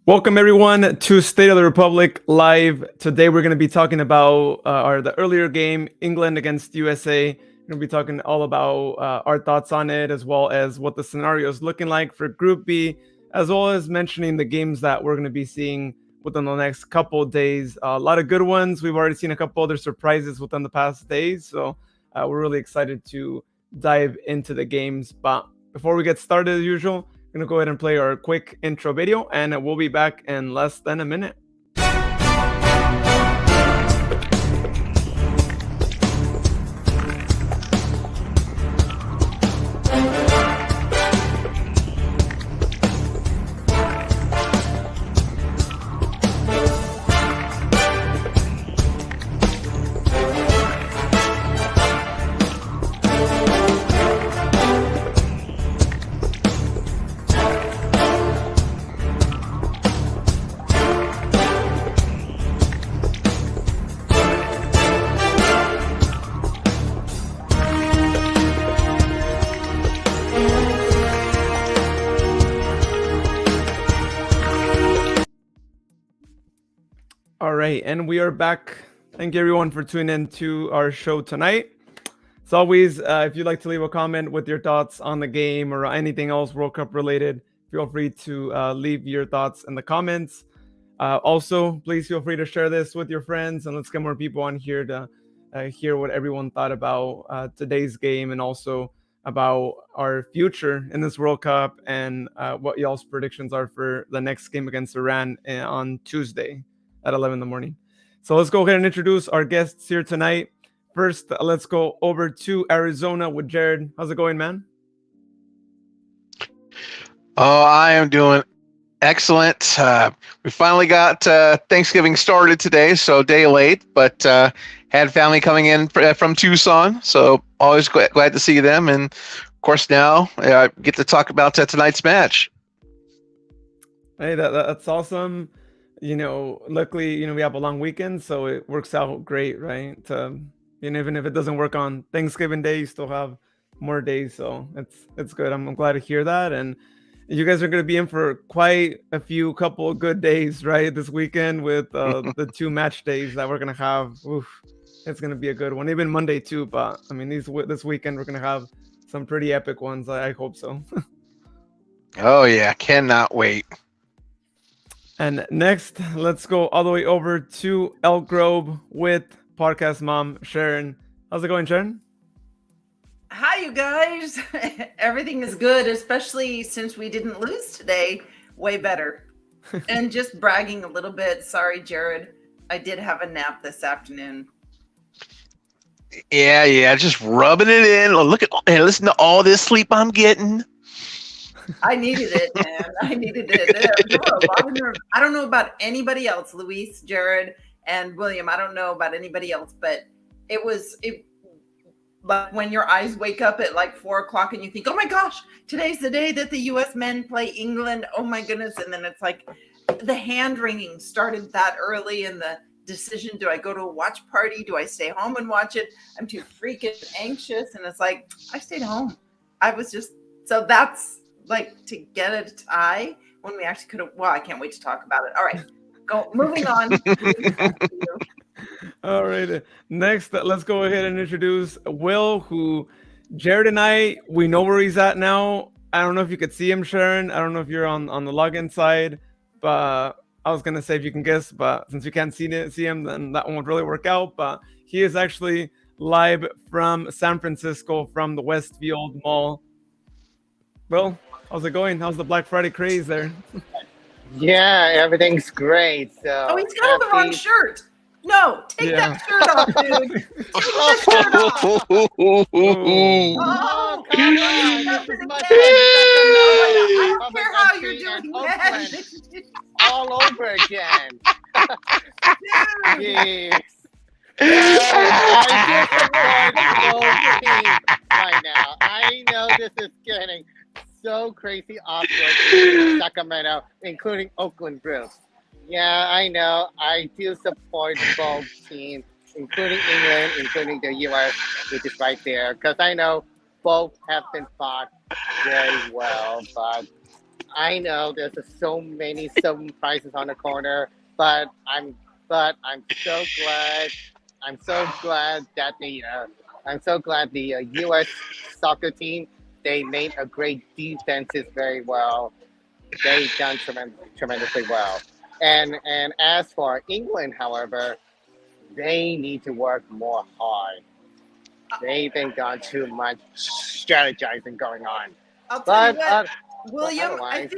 Welcome everyone to State of the Republic Live. Today we're going to be talking about the earlier game, England against USA. We're going to be talking all about our thoughts on it, as well as what the scenario is looking like for Group B, as well as mentioning the games that we're going to be seeing within the next couple of days. A lot of good ones. We've already seen a couple other surprises within the past days, so we're really excited to dive into the games. But before we get started, as usual, going to go ahead and play our quick intro video, and we'll be back in less than a minute. All right, and we are back. Thank you everyone for tuning in to our show tonight. As always, if you'd like to leave a comment with your thoughts on the game or anything else World Cup related, feel free to leave your thoughts in the comments. Also, please feel free to share this with your friends, and let's get more people on here to hear what everyone thought about today's game, and also about our future in this World Cup, and what y'all's predictions are for the next game against Iran on Tuesday at 11 in the morning. So let's go ahead and introduce our guests here tonight. First, let's go over to Arizona with Jared. How's it going, man? Oh, I am doing excellent. We finally got Thanksgiving started today, so day late, but had family coming in from Tucson, so always glad to see them. And of course, now I get to talk about tonight's match. Hey, that's awesome. Luckily, we have a long weekend, so it works out great, right? Even if it doesn't work on Thanksgiving Day, you still have more days, so it's good. I'm glad to hear that. And you guys are going to be in for quite a couple of good days, right? This weekend with the two match days that we're going to have. Oof, it's going to be a good one. Even Monday too, but I mean, this weekend we're going to have some pretty epic ones. I hope so. Oh yeah, cannot wait. And next, let's go all the way over to Elk Grove with podcast mom, Sharon. How's it going, Sharon? Hi, you guys. Everything is good, especially since we didn't lose today. Way better. And just bragging a little bit. Sorry, Jared. I did have a nap this afternoon. Yeah, just rubbing it in. Look at and listen to all this sleep I'm getting. I needed it, man. I needed it. I don't know about anybody else, Luis, Jared, and William. I don't know about anybody else, but it like when your eyes wake up at like 4:00 and you think, oh my gosh, today's the day that the U.S. men play England. Oh my goodness. And then it's like the hand wringing started that early, and the decision, do I go to a watch party? Do I stay home and watch it? I'm too freaking anxious. And it's like, I stayed home. So that's like to get a tie when we actually could have. Well, I can't wait to talk about it. All right, moving on. All right, next let's go ahead and introduce Will, who Jared and we know where he's at now. I don't know if you could see him, Sharon. I don't know if you're on the login side, but I was gonna say if you can guess, but since you can't see him, then that won't really work out. But he is actually live from San Francisco, from the Westfield Mall. Will, how's it going? How's the Black Friday craze there? Yeah, everything's great. So he's got on the wrong shirt. No, take that shirt off, dude. Take that shirt off. Oh, come on. Nothing again. I don't care how you're doing that. All over again. Jeez. Right now. I know this is getting so crazy awkward in Sacramento, including Oakland group. Yeah, I know. I do support both teams, including England, including the U.S., which is right there, because I know both have been fought very well. But I know there's so many surprises on the corner, but I'm so glad. I'm so glad that the U.S. soccer team, they made a great defenses very well. They done tremendously well. And as for England, however, they need to work more hard. They've been got too much strategizing going on. I'll tell you But what, William, otherwise,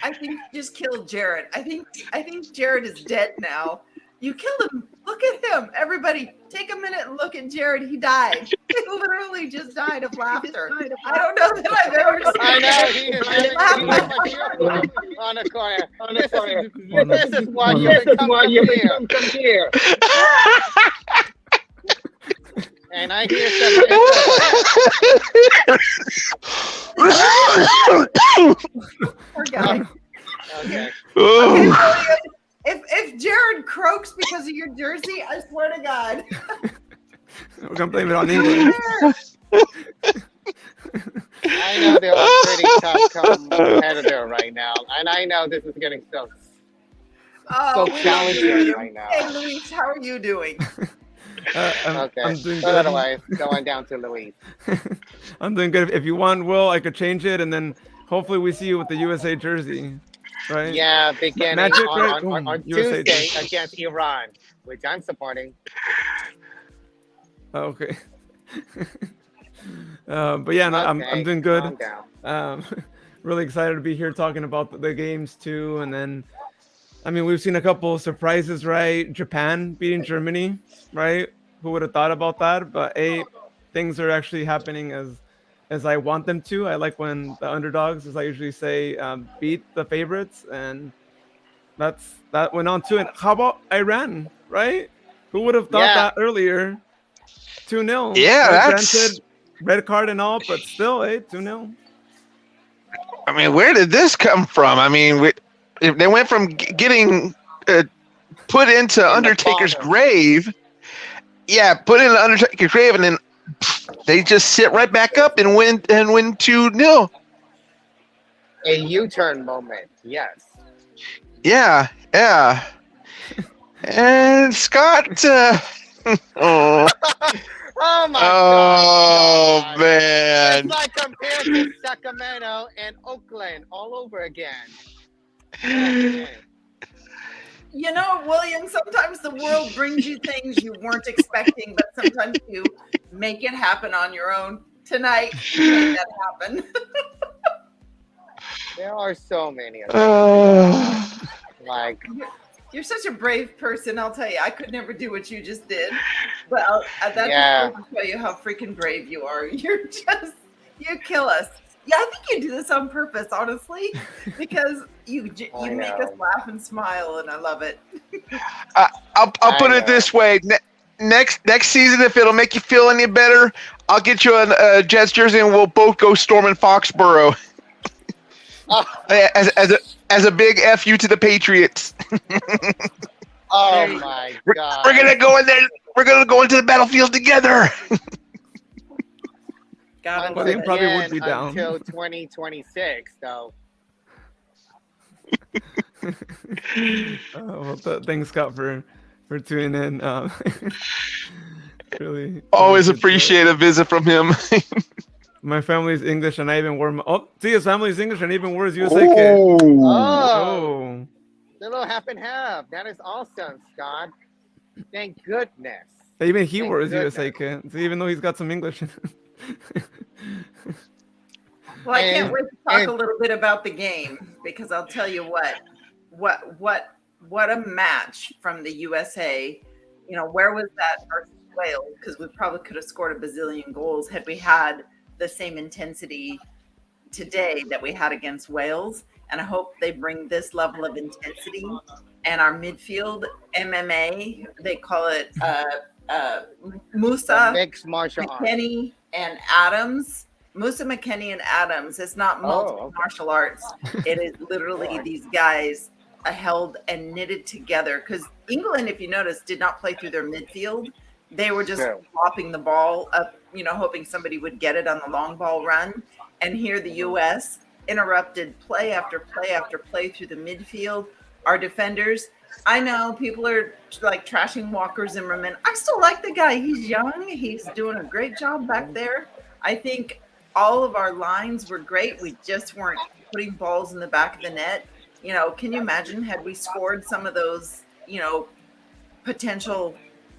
I think you just killed Jared. I think Jared is dead now. You killed him. Look at him. Everybody, take a minute and look at Jared. He died. He literally just died of laughter. I don't know that I've ever seen I know he is having laughter. on the corner. This is why you come here. And I hear something. Poor guy. Okay. Okay, William, if Jared croaks because of your jersey, I swear to God. We're gonna blame it on England. I know they're a pretty tough competitor right now, and I know this is getting so We love challenging you, William. right now. Hey, Luis, how are you doing? Okay. I'm doing So good. otherwise, going down to Louise. I'm doing good. If you want, Will, I could change it, and then hopefully we see you with the USA jersey, right? Yeah, beginning Magic, right? on USA Tuesday jersey. against Iran, which I'm supporting. Oh, okay. But yeah, no, I'm Okay, doing good. calm down. Really excited to be here talking about the games too, and then, I mean, we've seen a couple of surprises, right? Japan beating Germany, right? Who would have thought about that? But things are actually happening as I want them to. I like when the underdogs, as I usually say, beat the favorites, and that went on too. And how about Iran, right? Who would have thought Yeah. that earlier? 2-0. Yeah, Right, that's. granted, red card and all, but still, 2-0. I mean, where did this come from? I mean, they went from getting put into the Undertaker's bottom. grave. Yeah, put in Undertaker's grave, and then they just sit right back up and win 2-0. A U-turn moment, yes. Yeah. And Scott. Oh Oh my God! man. It's like compared to Sacramento and Oakland all over again. Okay. You know, William, sometimes the world brings you things you weren't expecting, but sometimes you make it happen on your own. Tonight, you made that happen. There are so many of them. Like, You're such a brave person, I'll tell you. I could never do what you just did. But that Yeah. just goes to show you how freaking brave you are. You kill us. Yeah, I think you do this on purpose, honestly, because you make us laugh and smile, and I love it. I'll put it this way. Next season, if it'll make you feel any better, I'll get you a Jets jersey, and we'll both go storming Foxborough. As a big FU to the Patriots. oh my God! We're gonna go in there. We're gonna go into the battlefield together. God, William probably would be Again, down. until 2026, though. Well, thanks, Scott, for tuning in. Really Always good appreciate a visit from him. My family's English, and I even wore his family's English, and even wore his USA kit. Oh, Oh, little half and half. That is awesome, Scott. Thank goodness. even he Thank wore his goodness. USA kit, so even though he's got some English. Well, I can't And- wait to talk and- a little bit about the game, because I'll tell you what a match from the USA. You know, where was that versus Wales? Because we probably could have scored a bazillion goals had we had the same intensity today that we had against Wales. And I hope they bring this level of intensity. And our midfield, MMA, they call it Musa, Mixed martial arts. McKenny, and Adams. Musa, McKenny, and Adams. It's not multiple okay. martial arts. It is literally these guys held and knitted together. Because England, if you notice, did not play through their midfield. They were just No. flopping the ball up, hoping somebody would get it on the long ball run. And here the U.S., interrupted play after play after play through the midfield. Our defenders, I know people are like trashing Walker Zimmerman. I still like the guy. He's young. He's doing a great job back there. I think all of our lines were great. We just weren't putting balls in the back of the net. You know, can you imagine had we scored some of those, you know, potential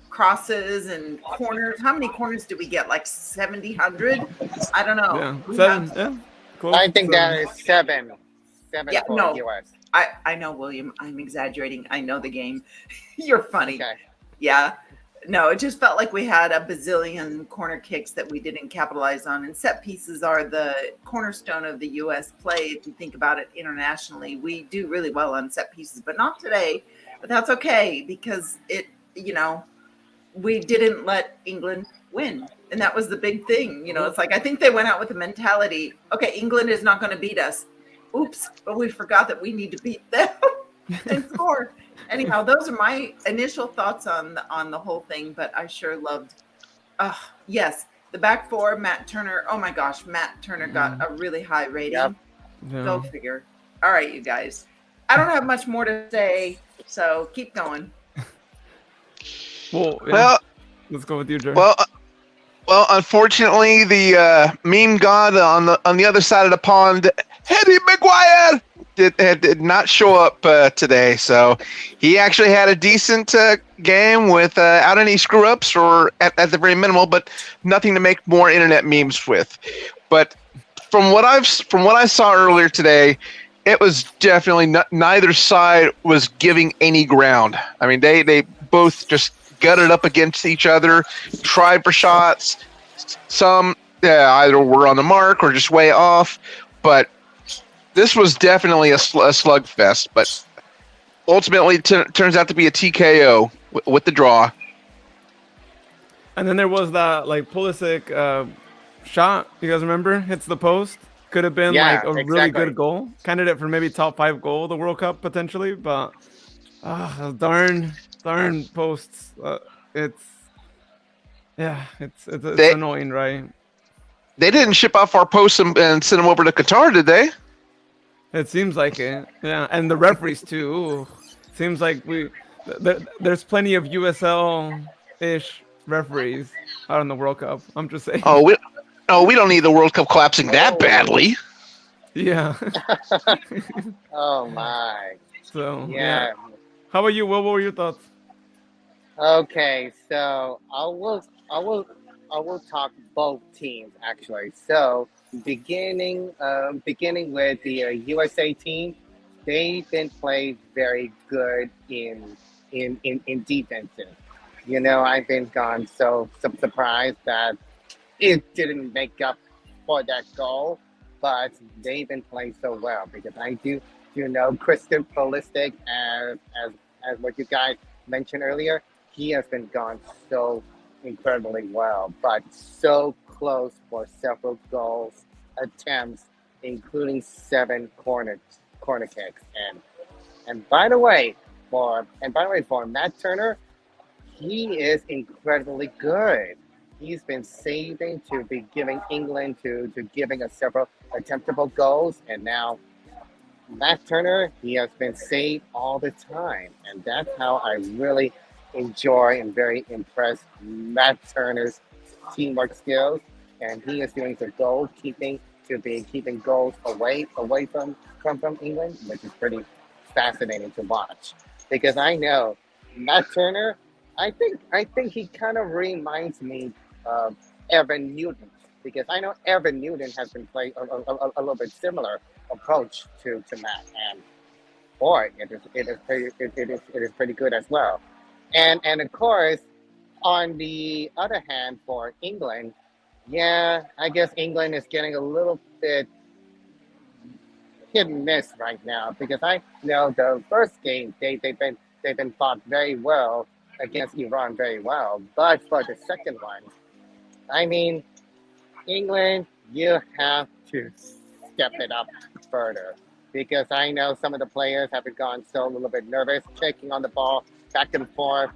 crosses and corners? How many corners do we get? Like 70, 100? I don't know. Yeah, We 7. have- Yeah, close. I think that 7. is seven. Seven Yeah, for no. US. I know, William. I'm exaggerating. I know the game. You're funny. Okay. Yeah. No, it just felt like we had a bazillion corner kicks that we didn't capitalize on. And set pieces are the cornerstone of the U.S. play. If you think about it internationally, we do really well on set pieces, but not today. But that's okay because you know, we didn't let England win. And that was the big thing. You know, it's like I think they went out with the mentality, okay, England is not going to beat us. Oops, but we forgot that we need to beat them and score. Anyhow, those are my initial thoughts on the whole thing, but I sure loved yes, the back four, Matt Turner. Oh my gosh, Matt Turner got a really high rating. Yep. Yeah. Go figure. All right, you guys. I don't have much more to say, so keep going. Well, yeah. Well, Let's go with you, Jerry. well, unfortunately, the meme god on the other side of the pond, Eddie Maguire, did not show up today. So he actually had a decent game without any screw ups or at the very minimal, but nothing to make more internet memes with. But from what I saw earlier today, it was definitely neither side was giving any ground. I mean, they both just gutted up against each other, tried for shots. Some either were on the mark or just way off, but this was definitely a slugfest. But ultimately, turns out to be a TKO with the draw. And then there was that like Pulisic shot. You guys remember? Hits the post. Could have been Yeah, like a really exactly. good goal. Candidate for maybe top 5 goal of the World Cup potentially, but darn posts. It's annoying, right? They didn't ship off our posts and send them over to Qatar, did they? It seems like it. Yeah, and the referees too. Ooh. Seems like there's plenty of USL-ish referees out in the World Cup. I'm just saying. Oh, we don't need the World Cup collapsing that badly. Yeah. Oh my. So Yeah. How about you, Will? What were your thoughts? Okay, so I will talk both teams actually. So beginning with the USA team, they've been played very good in defensive. You know, I've been gone so surprised that it didn't make up for that goal, but they've been playing so well because I do know Christian Pulisic as what you guys mentioned earlier. He has been gone so incredibly well, but so close for several goals attempts, including 7 corner kicks. And by the way, for Matt Turner, he is incredibly good. He's been saving to be giving England to giving us several attemptable goals, and now Matt Turner, he has been saved all the time, and that's how I really enjoy and very impressed Matt Turner's teamwork skills, and he is doing the goalkeeping to be keeping goals away from England, which is pretty fascinating to watch. Because I know Matt Turner, I think he kind of reminds me of Evan Newton, because I know Evan Newton has been playing a little bit similar approach to Matt, and boy, it is pretty good as well. And of course, on the other hand, for England, yeah, I guess England is getting a little bit hit and miss right now, because I know the first game they've been fought very well against Iran very well, but for the second one, I mean, England, you have to step it up further, because I know some of the players have gone so a little bit nervous, checking on the ball back and forth,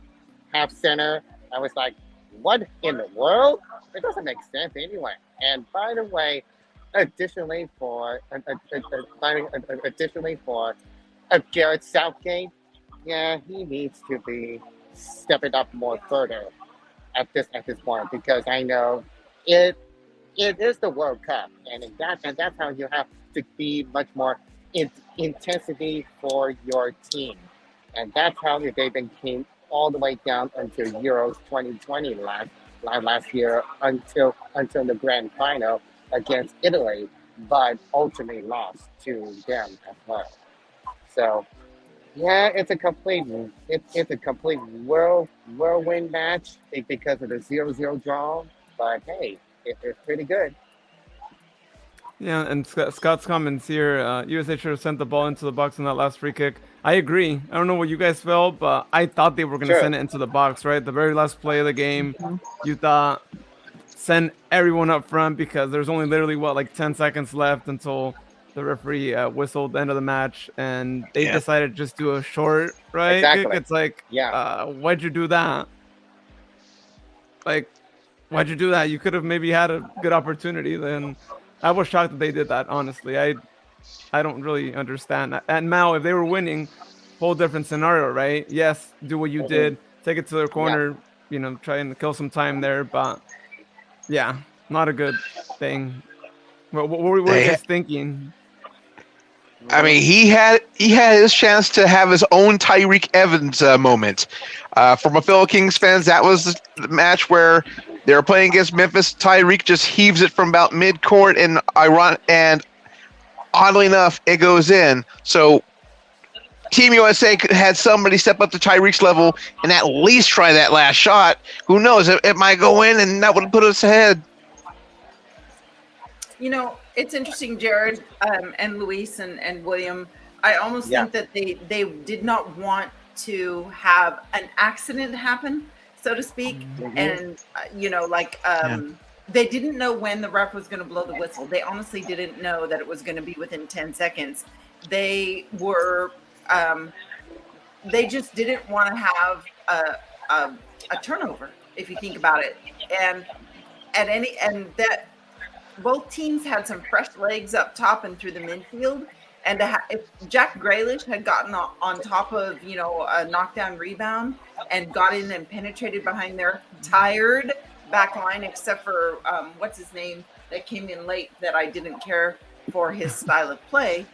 half center. I was like, what in the world? It doesn't make sense anyway. And by the way, additionally for Garrett Southgate, yeah, he needs to be stepping up more further at this point because I know it it is the World Cup, and that's how you have to be much more intensity for your team, and that's how they even came all the way down until Euros 2020 last year until the grand final against Italy, but ultimately lost to them as well. So yeah, it's a complete whirlwind match because of the 0-0 draw. But hey, it's pretty good. Yeah, and Scott's comments here. USA should have sent the ball into the box in that last free kick. I agree. I don't know what you guys felt, but I thought they were going to Sure. send it into the box, right? The very last play of the game, Mhm. you thought send everyone up front because there's only literally, what, like 10 seconds left until the referee whistled the end of the match, and they Yeah. decided to just do a short, right, kick. Exactly. It's like, Yeah. why'd you do that? Like, why'd you do that? You could have maybe had a good opportunity. Then I was shocked that they did that. Honestly, I don't really understand that. And Mao, if they were winning, whole different scenario, right? Yes, do what you Mhm. did, take it to their Yeah. corner, try and kill some time there. But yeah, not a good thing. What were you They guys thinking? I Mhm. mean, he had his chance to have his own Tyreek Evans moment. From a Phil Kings fans, that was the match where they were playing against Memphis. Tyreek just heaves it from about mid court, and oddly enough, it goes in. So Team USA had somebody step up to Tyreek's level and at least try that last shot. Who knows? It might go in, and that would put us ahead. It's interesting, Jared, and Luis and William. I almost Yeah. think that they did not want to have an accident happen, so to speak, Mhm. and they didn't know when the ref was going to blow the whistle. They honestly didn't know that it was going to be within 10 seconds. They were, they just didn't want to have a turnover, if you think about it, and and that both teams had some fresh legs up top and through the midfield. And if Jack Grealish had gotten on top of a knockdown rebound and got in and penetrated behind their tired back line, except for what's his name that came in late that I didn't care for his style of play.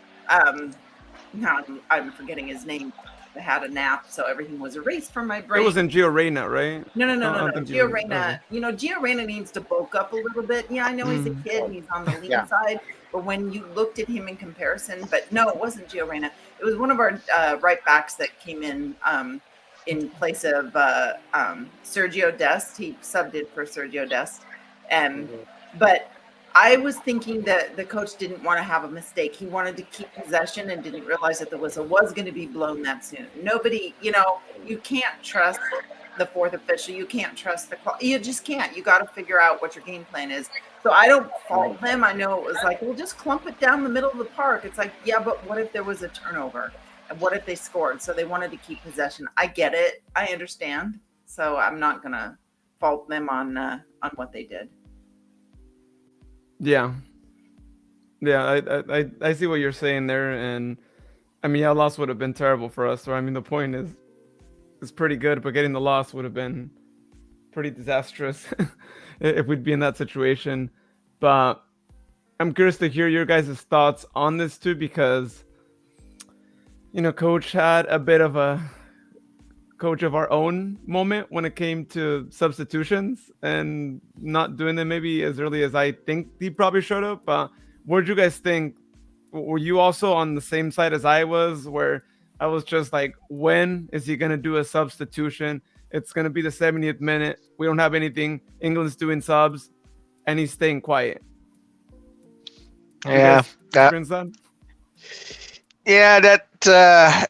Now I'm forgetting his name. I had a nap, so everything was erased from my It brain. was in Gio Reyna, right? No, no, no, I no, don't no. think Gio you. Reyna, Gio Reyna needs to bulk up a little bit. Yeah, I know he's a kid and he's on the lean Yeah. side, but when you looked at him in comparison, but no, it wasn't Gio Reyna. It was one of our right backs that came in place of Sergio Dest. He subbed in for Sergio Dest, and Mhm. but I was thinking that the coach didn't want to have a mistake. He wanted to keep possession and didn't realize that the whistle was going to be blown that soon. Nobody, you can't trust the fourth official. You can't trust the call. You just can't. You got to figure out what your game plan is. So I don't fault them. I know it was like, well, just clump it down the middle of the park. It's like, yeah, but what if there was a turnover? And what if they scored? So they wanted to keep possession. I get it. I understand. So I'm not gonna fault them on what they did. Yeah, yeah. I see what you're saying there, and I mean, yeah, loss would have been terrible for us. So I mean, the point is pretty good, but getting the loss would have been pretty disastrous if we'd be in that situation. But I'm curious to hear your guys' thoughts on this too, because Coach had a bit of a coach of our own moment when it came to substitutions and not doing them maybe as early as I think he probably should have. But what did you guys think? Were you also on the same side as I was, where I was just like, when is he gonna do a substitution? It's gonna be the 70th minute. We don't have anything. England's doing subs, and he's staying quiet. You Yeah, guys experience that? yeah,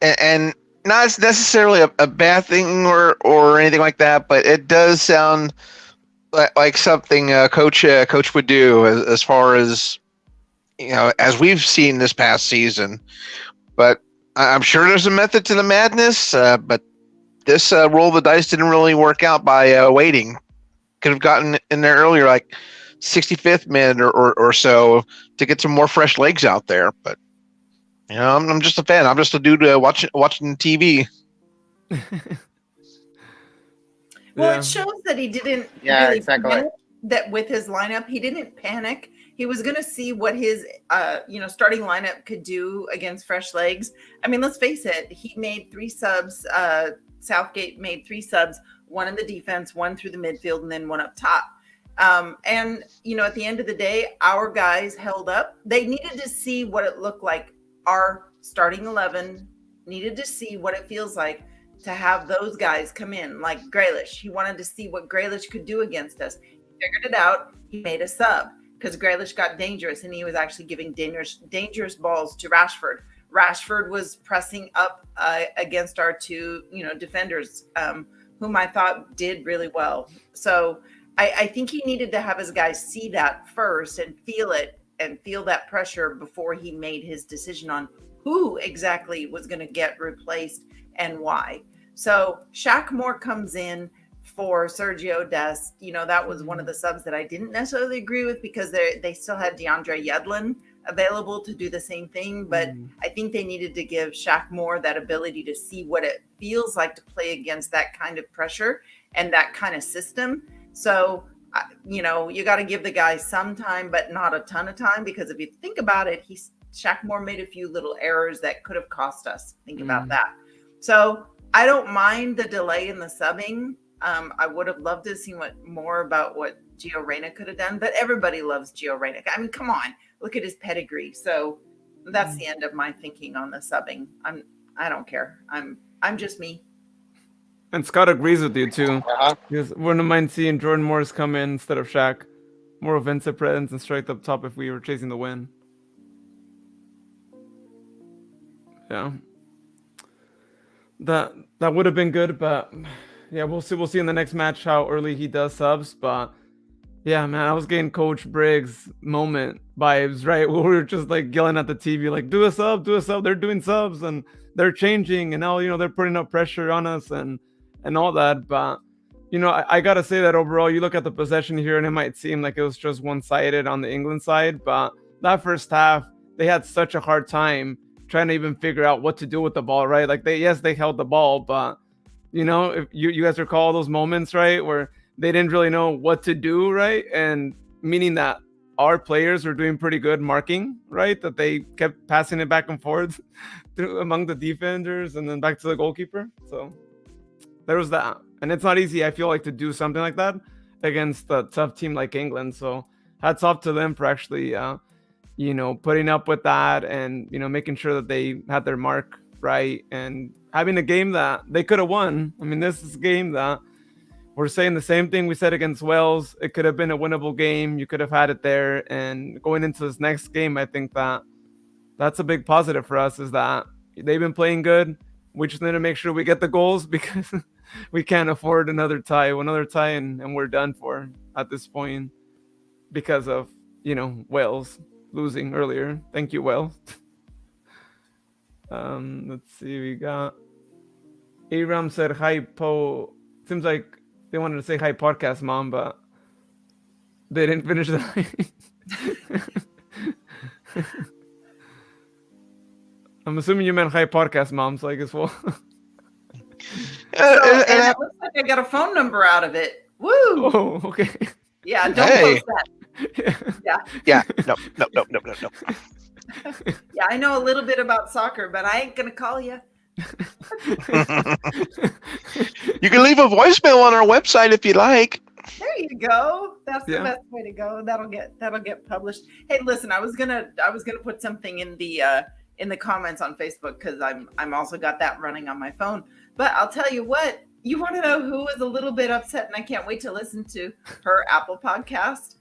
and not necessarily a bad thing or anything like that, but it does sound like something coach would do as far as as we've seen this past season. But I'm sure there's a method to the madness. But this roll of the dice didn't really work out by waiting. Could have gotten in there earlier, like 65th minute or so to get some more fresh legs out there. But I'm just a fan. I'm just a dude watching TV. Well, it shows that he didn't really panic, that with his lineup, he didn't panic. He was going to see what his, starting lineup could do against fresh legs. I mean, let's face it. He made 3 subs. Southgate made 3 subs, 1 in the defense, 1 through the midfield, and then 1 up top. And at the end of the day, our guys held up. They needed to see what it looked like. Our starting 11 needed to see what it feels like to have those guys come in, like Grealish. He wanted to see what Grealish could do against us. He figured it out. He made a sub because Grealish got dangerous, and he was actually giving dangerous balls to Rashford. Rashford was pressing up against our 2, defenders, whom I thought did really well. So I think he needed to have his guys see that first and feel it and feel that pressure before he made his decision on who exactly was going to get replaced and why. So Shaq Moore comes in for Sergio Dest. That was one of the subs that I didn't necessarily agree with because they still had DeAndre Yedlin available to do the same thing. But I think they needed to give Shaq Moore that ability to see what it feels like to play against that kind of pressure and that kind of system. So, you got to give the guy some time, but not a ton of time, because if you think about it, Shaq Moore made a few little errors that could have cost us. Think about that. So I don't mind the delay in the subbing. I would have loved to have seen more about what Gio Reyna could have done, but everybody loves Gio Reyna. I mean, come on, look at his pedigree. So that's the end of my thinking on the subbing. I don't care. I'm just me. And Scott agrees with you too. Because wouldn't mind seeing Jordan Morris come in instead of Shaq. More offensive presence and strike up top if we were chasing the win. Yeah. That would have been good, but yeah, we'll see in the next match how early he does subs. But yeah, man, I was getting Coach Briggs moment vibes, right? We were just like yelling at the TV, like, do a sub. They're doing subs and they're changing, and now they're putting up pressure on us and all that. But I gotta say that overall, you look at the possession here, and it might seem like it was just one-sided on the England side, but that first half, they had such a hard time trying to even figure out what to do with the ball, right? Like they held the ball, but if you guys recall those moments, right, where they didn't really know what to do, right? And meaning that our players were doing pretty good marking, right? That they kept passing it back and forth among the defenders and then back to the goalkeeper. So there was that. And it's not easy, I feel like, to do something like that against a tough team like England. So hats off to them for actually putting up with that and, making sure that they had their mark right and having a game that they could have won. I mean, this is a game that we're saying the same thing we said against Wales. It could have been a winnable game. You could have had it there. And going into this next game, I think that's a big positive for us, is that they've been playing good. We just need to make sure we get the goals, because we can't afford another tie, and we're done for at this point because of, Wales losing earlier. Thank you, Wales. Let's see, we got Aram said hi Po. Seems like they wanted to say hi podcast mom, but they didn't finish the line. I'm assuming you meant hi podcast mom, so I guess we'll and it looks like I got a phone number out of it. Woo! Oh, okay. Yeah, don't post that. Yeah. No. Yeah, I know a little bit about soccer, but I ain't gonna call you. You can leave a voicemail on our website if you like. There you go. That's the best way to go. That'll get published. Hey, listen, I was gonna put something in the comments on Facebook, because I'm also got that running on my phone. But I'll tell you what. You want to know who was a little bit upset, and I can't wait to listen to her Apple podcast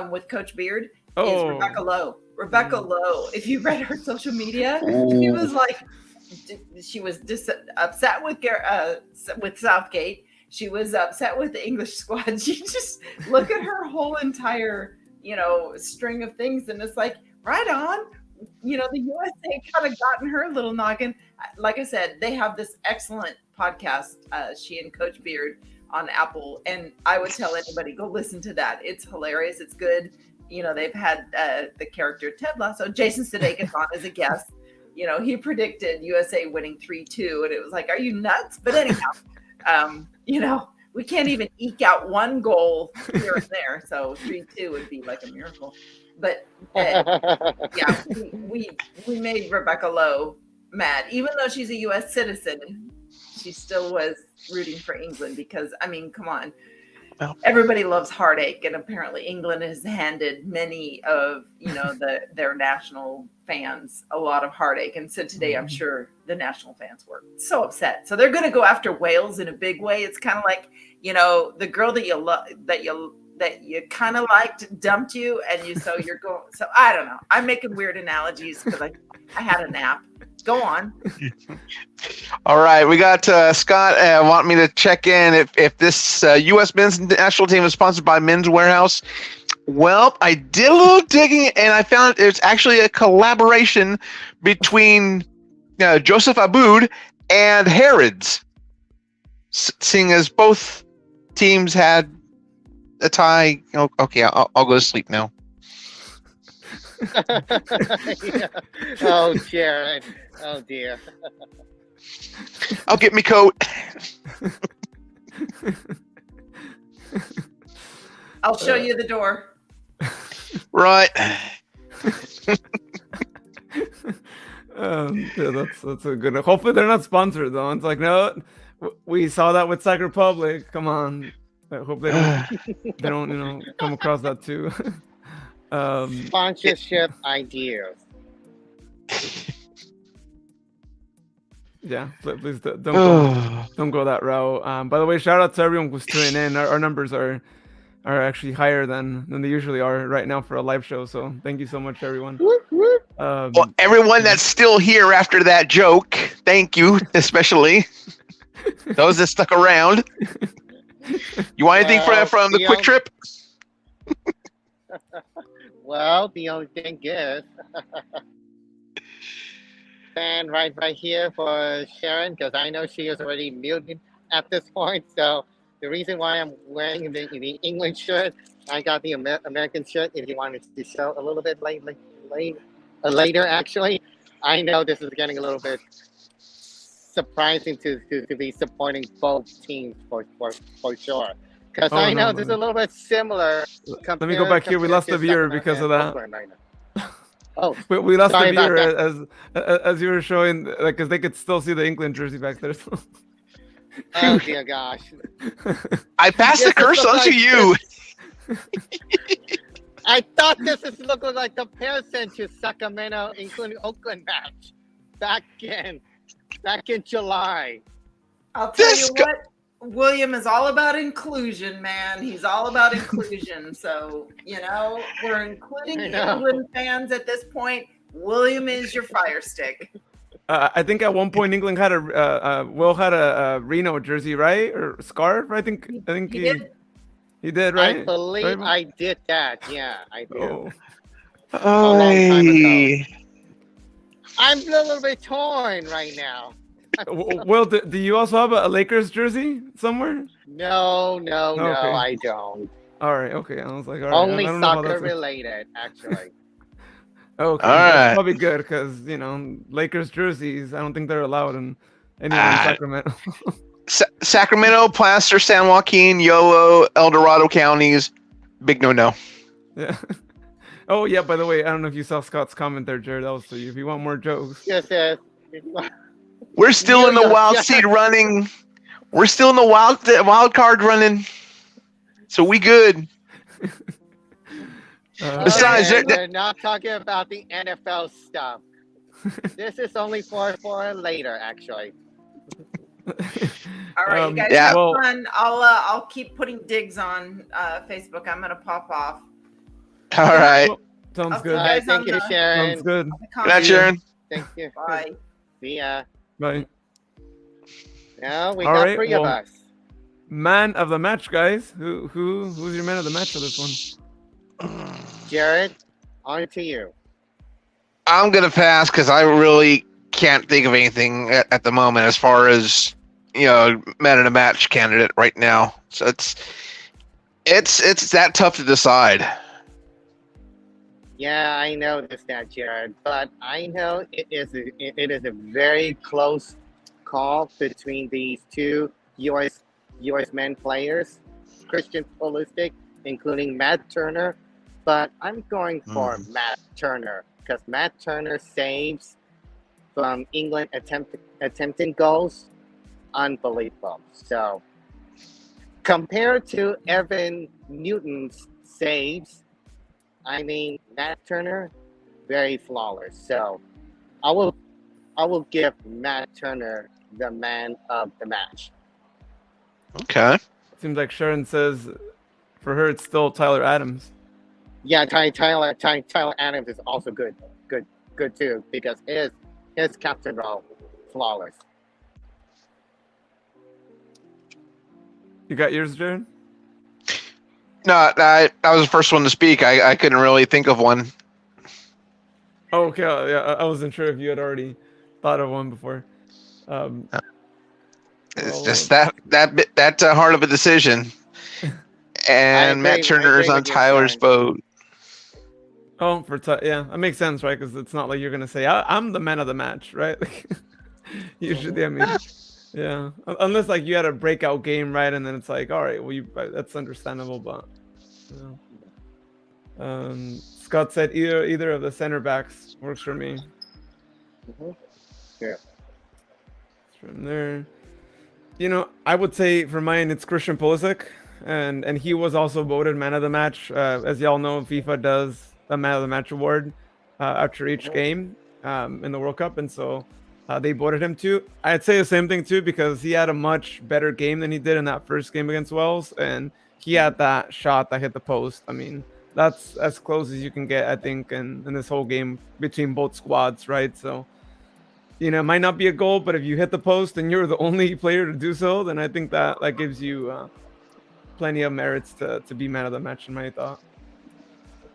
with Coach Beard, is Rebecca Lowe. Rebecca Lowe, if you read her social media, she was like, upset with Southgate. She was upset with the English squad. She just look at her whole entire, string of things, and it's like, right on. The USA kind of got in her little noggin. Like I said, they have this excellent podcast, she and Coach Beard, on Apple, and I would tell anybody, go listen to that. It's hilarious. It's good. You know, they've had the character Ted Lasso, Jason Sudeikis on as a guest. You know, he predicted USA winning 3-2, and it was like, are you nuts? But anyhow, you know, we can't even eke out one goal here and there, so 3-2 would be like a miracle. But yeah, we made Rebecca Lowe mad, even though she's a U.S. citizen. She still was rooting for England because, I mean, come on. Well, everybody loves heartache, and apparently England has handed many of, you know, their national fans a lot of heartache. And so today, I'm sure the national fans were so upset. So they're going to go after Wales in a big way. It's kind of like, you know, the girl that you love, that you kind of liked dumped you, and you're going. So I don't know. I'm making weird analogies because I had a nap. Go on. All right, we got Scott want me to check in if this U.S. men's national team is sponsored by Men's Warehouse. Well, I did a little digging, and I found it's actually a collaboration between Joseph Aboud and Harrods, seeing as both teams had a tie. Oh, okay, I'll go to sleep now. Yeah. Oh, Jared. Oh, dear. I'll get me coat. I'll show you the door. Right. Yeah, that's a good. Hopefully they're not sponsored though. It's like, no, we saw that with Czech Republic. Come on. I hope they don't, you know, come across that too. Sponsorship ideas. Yeah, please don't go that route. By the way, shout out to everyone who's tuning in. Our numbers are actually higher than they usually are right now for a live show. So thank you so much, everyone. Well, everyone that's still here after that joke, thank you, especially those that stuck around. You want anything from the quick trip? Well, the only thing is, fan right here for Sharon, because I know she is already muted at this point. So the reason why I'm wearing the England shirt, I got the American shirt. If you wanted to show a little bit later, actually, I know this is getting a little bit surprising to be supporting both teams for sure. Because I know this is a little bit similar. Let me go back here. We lost the viewer because of that. Oh, we lost the sorry about viewer as you were showing, like, because they could still see the England jersey back there. So. Oh dear gosh! I passed the curse on to you. I thought this is looking like the comparison to Sacramento, including Oakland match back in July. I'll tell you what, William is all about inclusion, man. He's all about inclusion. So, you know, we're including England fans at this point. William is your fire stick. I think at one point England had Will had a Reno jersey, right, or scarf. I think he did. He did, right? I believe I did that. Yeah, I did. Oh. A long time ago. I'm a little bit torn right now. Will, do you also have a Lakers jersey somewhere? No, Okay. I don't. All right, okay. I was like, all right. Only I don't know how soccer that's related, actually. Okay, all that's right. probably good because, you know, Lakers jerseys, I don't think they're allowed in anywhere in Sacramento. Sacramento, Placer, San Joaquin, Yolo, El Dorado counties, big no. Yeah. Oh yeah. By the way, I don't know if you saw Scott's comment there, Jared. That was for you. If you want more jokes. Yes. We're still in the wild seed running. We're still in the wild card running. So we good. Besides, we're not talking about the NFL stuff. This is only for later, actually. All right, you guys have fun. I'll keep putting digs on Facebook. I'm gonna pop off. All right. Sounds good. All right, thank you, Sharon. Sounds good. Good night, Sharon. Thank you. Bye. See ya. Bye. Now we All got right, 3 of us. Man of the match, guys. Who's your man of the match for this one? Jared, on to you. I'm gonna pass because I really can't think of anything at the moment as far as man of the match candidate right now. So it's that tough to decide. Yeah, I know this, that Jared, but I know it is a very close call between these two U.S. men players, Christian Pulisic, including Matt Turner. But I'm going for Matt Turner because Matt Turner saves from England attempting goals, unbelievable. So compared to Evan Newton's saves, I mean, Matt Turner, very flawless. So I will give Matt Turner the man of the match. Okay. Seems like Sharon says for her it's still Tyler Adams. Yeah, Tyler Adams is also good too because his captain role flawless. You got yours, Jared? No, I was the first one to speak. I couldn't really think of one. Oh, okay. Yeah, I wasn't sure if you had already thought of one before. It's just that hard of a decision. And Matt Turner is on Tyler's boat. Oh, yeah, that makes sense, right? Because it's not like you're gonna say I'm the man of the match, right? Usually, I mean, yeah, unless like you had a breakout game, right? And then it's like, all right, well, that's understandable, but Scott said either of the center backs works for me. Yeah. From there, I would say for mine it's Christian Pulisic, and he was also voted man of the match. As y'all know, FIFA does a man of the match award after each game in the World Cup, and so they voted him too. I'd say the same thing too because he had a much better game than he did in that first game against Wales, and he had that shot that hit the post. I mean, that's as close as you can get, I think, in this whole game between both squads, right? So, it might not be a goal, but if you hit the post and you're the only player to do so, then I think that gives you plenty of merits to be man of the match, in my thought.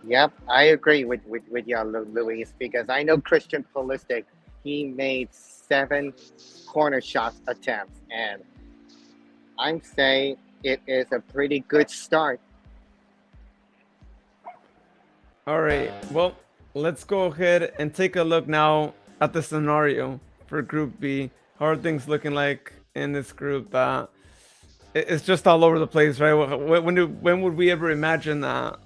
Yep, I agree with you, Luis, because I know Christian Pulisic, he made 7 corner shot attempts, and I'm saying it is a pretty good start. All right, well, let's go ahead and take a look now at the scenario for Group B. How are things looking like in this group? It's just all over the place, right? When would we ever imagine that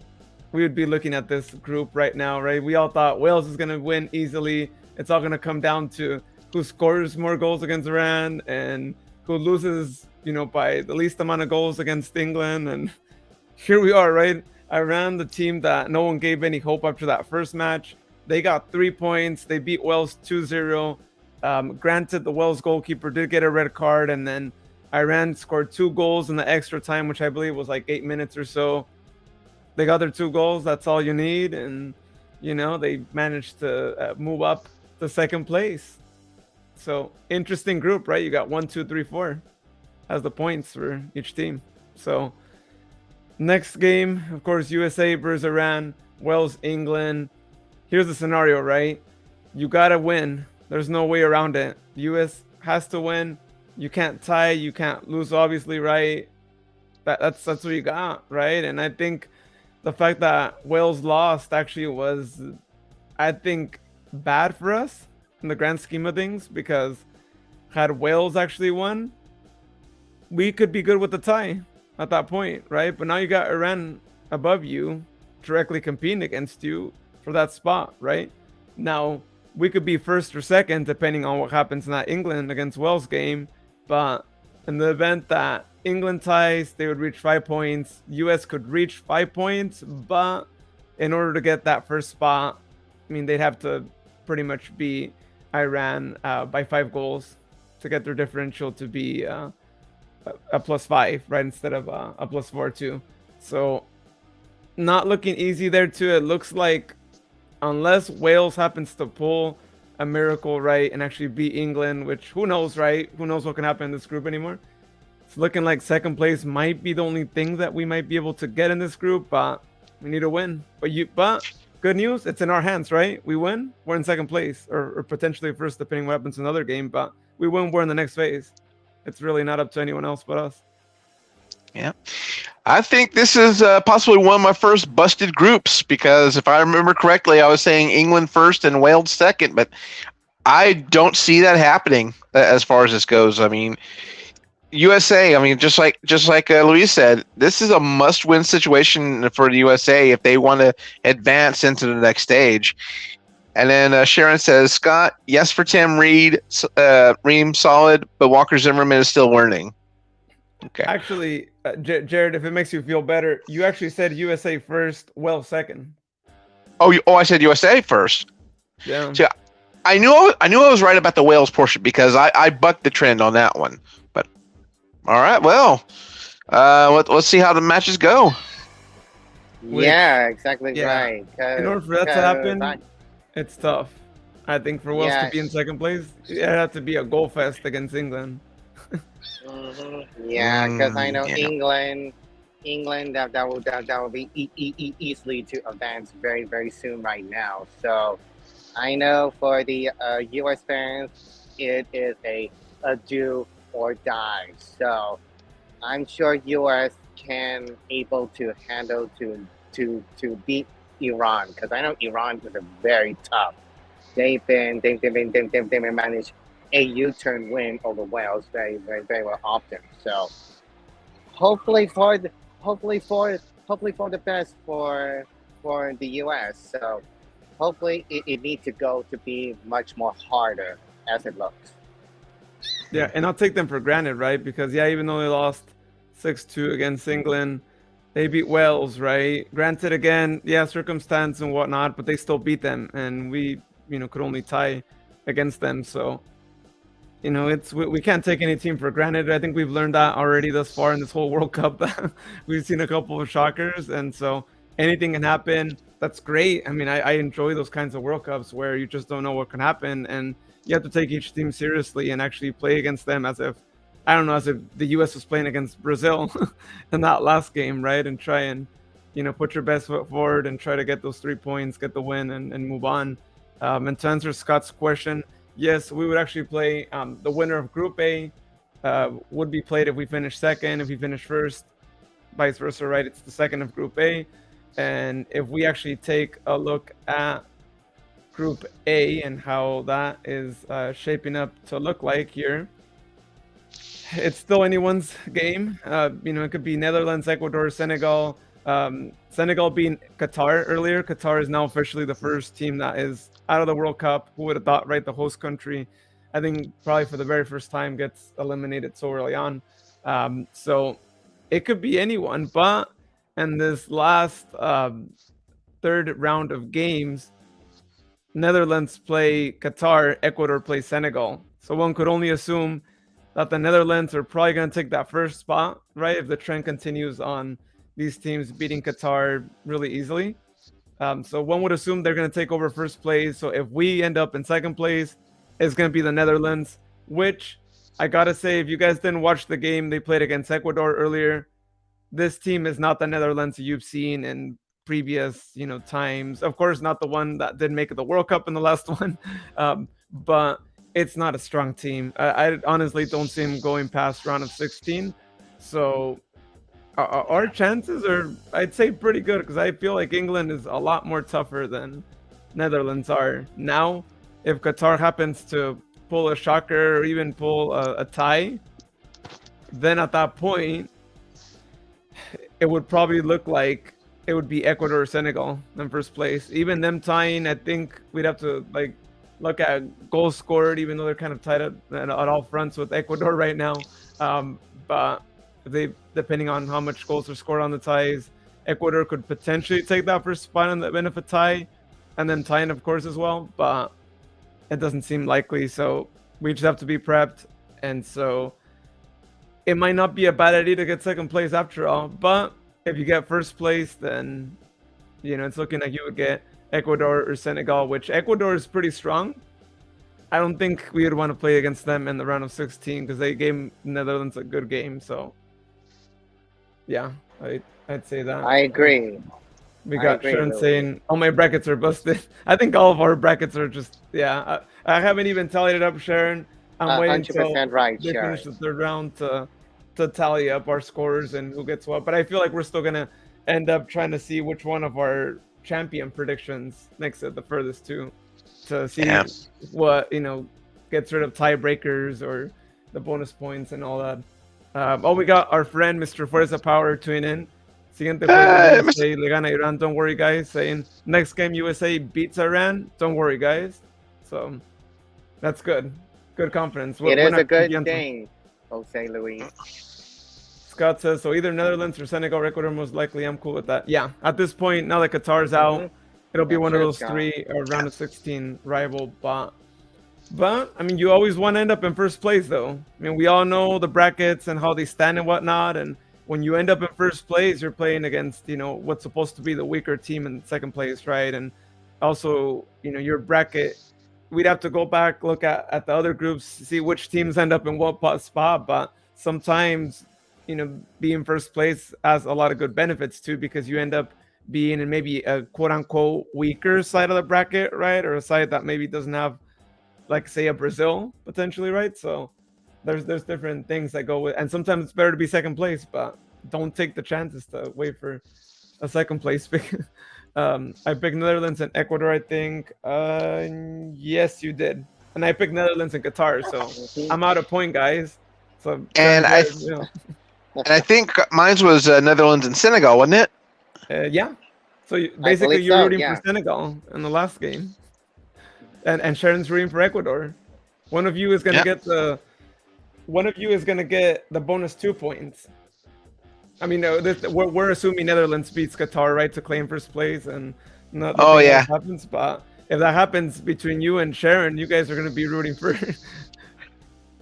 we would be looking at this group right now, right? We all thought Wales is going to win easily. It's all going to come down to who scores more goals against Iran and who loses, by the least amount of goals against England. And here we are, right? Iran, the team that no one gave any hope after that first match. They got 3 points. They beat Wales 2-0. Granted, the Wales goalkeeper did get a red card, and then Iran scored 2 goals in the extra time, which I believe was like 8 minutes or so. They got their 2 goals. That's all you need. And, they managed to move up to second place. So, interesting group, right? You got 1, 2, 3, 4 as the points for each team. So, next game, of course, USA versus Iran, Wales, England. Here's the scenario, right? You got to win. There's no way around it. The US has to win. You can't tie. You can't lose, obviously, right? That's what you got, right? And I think the fact that Wales lost actually was, I think, bad for us in the grand scheme of things, because had Wales actually won, we could be good with the tie at that point, right? But now you got Iran above you, directly competing against you for that spot, right? Now, we could be first or second, depending on what happens in that England against Wales game. But in the event that England ties, they would reach 5 points. US could reach 5 points, but in order to get that first spot, I mean, they'd have to pretty much beat Iran by 5 goals to get their differential to be a +5, right? Instead of a +4 too. So not looking easy there too. It looks like unless Wales happens to pull a miracle, right, and actually beat England, which who knows, right? Who knows what can happen in this group anymore? It's looking like second place might be the only thing that we might be able to get in this group, but we need to win. But good news, it's in our hands, right? We win, we're in second place, or potentially first, depending what happens in another game. But we win, we're in the next phase. it's really not up to anyone else but us. Yeah. I think this is possibly one of my first busted groups because if I remember correctly, I was saying England first and Wales second, but I don't see that happening as far as this goes. I mean, USA. I mean, just like Luis said, this is a must-win situation for the USA if they want to advance into the next stage. And then Sharon says, Scott, yes for Tim Reed, Ream solid, but Walker Zimmerman is still learning. Okay. Actually, Jared, if it makes you feel better, you actually said USA first, Wales second. Oh, I said USA first. Yeah. So I knew I was right about the Wales portion because I bucked the trend on that one. But all right, well, let's see how the matches go. Yeah, exactly Yeah. right. In order for that to happen, it's tough. I think for Wales to be in second place, it had to be a goal fest against England. Yeah, because I know yeah. England that will be easily to advance very very soon right now. So I know for the U.S. fans, it is a do or die. So I'm sure U.S. can able to handle to beat Iran because I know Iran is a very tough. They've managed a U-turn win over Wales very well often. So hopefully for the best for the U.S. So hopefully it needs to go to be much more harder as it looks. Yeah, and I'll take them for granted, right? Because even though they lost 6-2 against England, they beat Wales, right? Granted, again, circumstance and whatnot, but they still beat them, and we, could only tie against them. So, we can't take any team for granted. I think we've learned that already thus far in this whole World Cup. We've seen a couple of shockers, and so anything can happen. That's great. I mean, I enjoy those kinds of World Cups where you just don't know what can happen, and you have to take each team seriously and actually play against them as if the U.S. was playing against Brazil in that last game, right? And try and, put your best foot forward and try to get those 3 points, get the win, and move on. And to answer Scott's question, yes, we would actually play the winner of Group A would be played if we finish second, if we finish first, vice versa, right? It's the second of Group A. And if we actually take a look at Group A and how that is shaping up to look like here, it's still anyone's game. It could be Netherlands, Ecuador, Senegal. Senegal being Qatar earlier. Qatar is now officially the first team that is out of the World Cup. Who would have thought, right? The host country, I think probably for the very first time gets eliminated so early on. So it could be anyone. But in this last third round of games, Netherlands play Qatar, Ecuador play Senegal. So one could only assume that the Netherlands are probably going to take that first spot, right? If the trend continues on these teams beating Qatar really easily. So one would assume they're going to take over first place. So if we end up in second place, it's going to be the Netherlands, which I got to say, if you guys didn't watch the game they played against Ecuador earlier, this team is not the Netherlands you've seen in previous, times. Of course, not the one that did make the World Cup in the last one, but it's not a strong team. I honestly don't see him going past round of 16. So our chances are, I'd say, pretty good because I feel like England is a lot more tougher than Netherlands are. Now, if Qatar happens to pull a shocker or even pull a tie, then at that point, it would probably look like it would be Ecuador or Senegal in first place. Even them tying, I think we'd have to look at goals scored, even though they're kind of tied up at all fronts with Ecuador right now. But depending on how much goals are scored on the ties, Ecuador could potentially take that first spot in the event of a tie, and then tying, of course, as well. But it doesn't seem likely, so we just have to be prepped. And so it might not be a bad idea to get second place after all. But if you get first place, then it's looking like you would get Ecuador or Senegal, which Ecuador is pretty strong. I don't think we would want to play against them in the round of 16 because they gave Netherlands a good game. So yeah, I'd say that. I agree. We got Sharon saying all my brackets are busted. I think all of our brackets are just, I haven't even tallied it up, Sharon. I'm waiting till 100% right, they finish Sharon. the third round to tally up our scores and who gets what. But I feel like we're still gonna end up trying to see which one of our champion predictions makes it the furthest to see Yeah. what gets rid of tiebreakers or the bonus points and all that. Oh, we got our friend Mr. Fuerza Power tuning in. Siguiente juego USA le gana Iran. Don't worry, guys. Saying next game USA beats Iran. Don't worry, guys. So that's good. Good confidence. It We're is not a good confianza. thing, Jose Luis. Scott says so. Either Netherlands or Senegal or Ecuador, most likely. I'm cool with that. Yeah. At this point, now that Qatar's out, it'll be That's one of it, those Scott. three or round of 16 rival. But I mean, you always want to end up in first place, though. I mean, we all know the brackets and how they stand and whatnot. And when you end up in first place, you're playing against what's supposed to be the weaker team in second place, right? And also, your bracket. We'd have to go back, look at the other groups, see which teams end up in what spot. But sometimes, being first place has a lot of good benefits too, because you end up being in maybe a quote unquote weaker side of the bracket, right? Or a side that maybe doesn't have, like, say, a Brazil potentially, right? So there's different things that go with, and sometimes it's better to be second place, but don't take the chances to wait for a second place pick. I picked Netherlands and Ecuador, I think. Yes, you did. And I picked Netherlands and Qatar, so I'm out of point, guys. So And I think mine was Netherlands and Senegal, wasn't it? yeah. So basically, believe you're so, rooting yeah. for Senegal in the last game, and Sharon's rooting for Ecuador. One of you is gonna get the bonus 2 points. I mean, we're assuming Netherlands beats Qatar, right, to claim first place, and nothing else happens. But if that happens between you and Sharon, you guys are going to be rooting for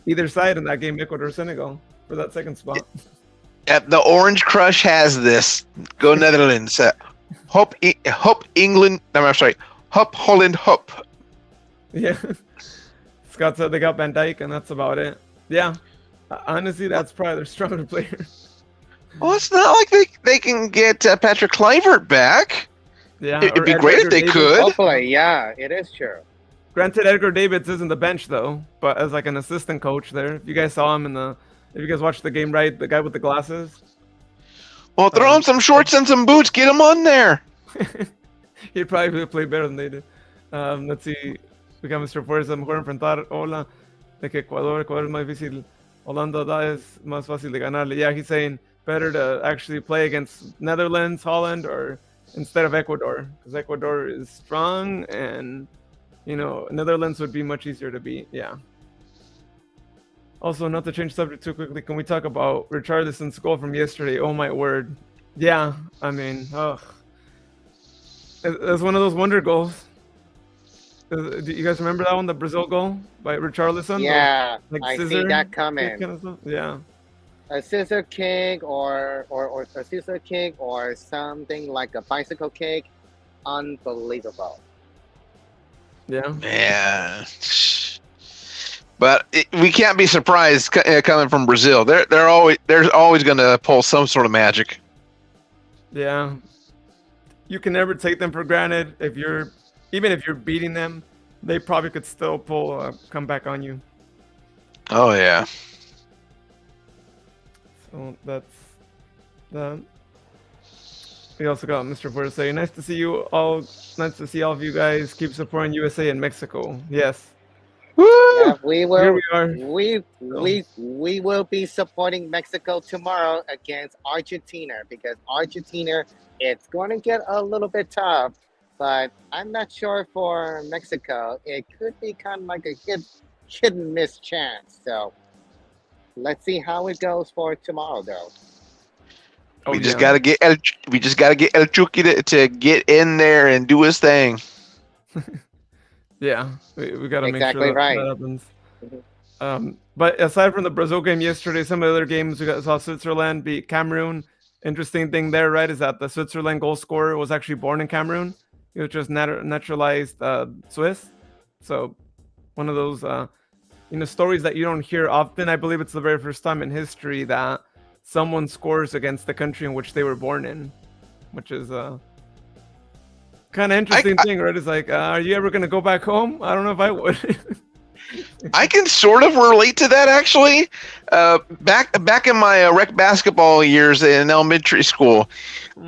either side in that game, Ecuador, Senegal, for that second spot. The Orange Crush has this. Go Netherlands. Hop England. No, I'm sorry. Hop Holland. Hop. Yeah. Scott said they got Van Dijk, and that's about it. Yeah. Honestly, that's probably their stronger player. Well, it's not like they can get Patrick Kluivert back. Yeah, it'd be or great Edgar if they Davids. could. Hopefully, yeah, it is true. Granted, Edgar Davids isn't the bench though, but as like an assistant coach there. If you guys saw him if you guys watched the game, right, the guy with the glasses. Well, throw him some shorts and some boots. Get him on there. He'd probably play better than they did. Let's see. We got Mr. Fuerza, mejor enfrentar Hola de que Ecuador es más difícil. Holanda es más fácil de ganarle. Yeah, he's saying better to actually play against Netherlands, Holland, or instead of Ecuador, because Ecuador is strong, and Netherlands would be much easier to beat. Yeah. Also, not to change subject too quickly, can we talk about Richarlison's goal from yesterday? Oh my word. Yeah, I mean, it's one of those wonder goals. Do you guys remember that one, the Brazil goal by Richarlison? Yeah, Like I scissor see that kick coming. kind of stuff? Yeah. A scissor kick or a scissor kick or something like a bicycle kick. Unbelievable. Yeah. Yeah. But we can't be surprised coming from Brazil. They're always going to pull some sort of magic. Yeah. You can never take them for granted. Even if you're beating them, they probably could still pull a comeback on you. Oh yeah. So that's that. We also got Mr. Fuerza saying, nice to see you all. Nice to see all of you guys keep supporting USA and Mexico. Yes. Woo! Yeah, we will. Here we are. We will be supporting Mexico tomorrow against Argentina, because Argentina, it's going to get a little bit tough, but I'm not sure for Mexico. It could be kind of like a hit and miss chance. So let's see how it goes for tomorrow, though. We just gotta get El Chucky to get in there and do his thing. Yeah, we gotta make Exactly sure that happens. But aside from the Brazil game yesterday, some of the other games we saw Switzerland beat Cameroon. Interesting thing there, right, is that the Switzerland goal scorer was actually born in Cameroon. He was just naturalized Swiss. So one of those stories that you don't hear often. I believe it's the very first time in history that someone scores against the country in which they were born in, which is kind of interesting thing, right? It's like, are you ever gonna go back home? I don't know if I would. I can sort of relate to that actually. Back in my rec basketball years in elementary school,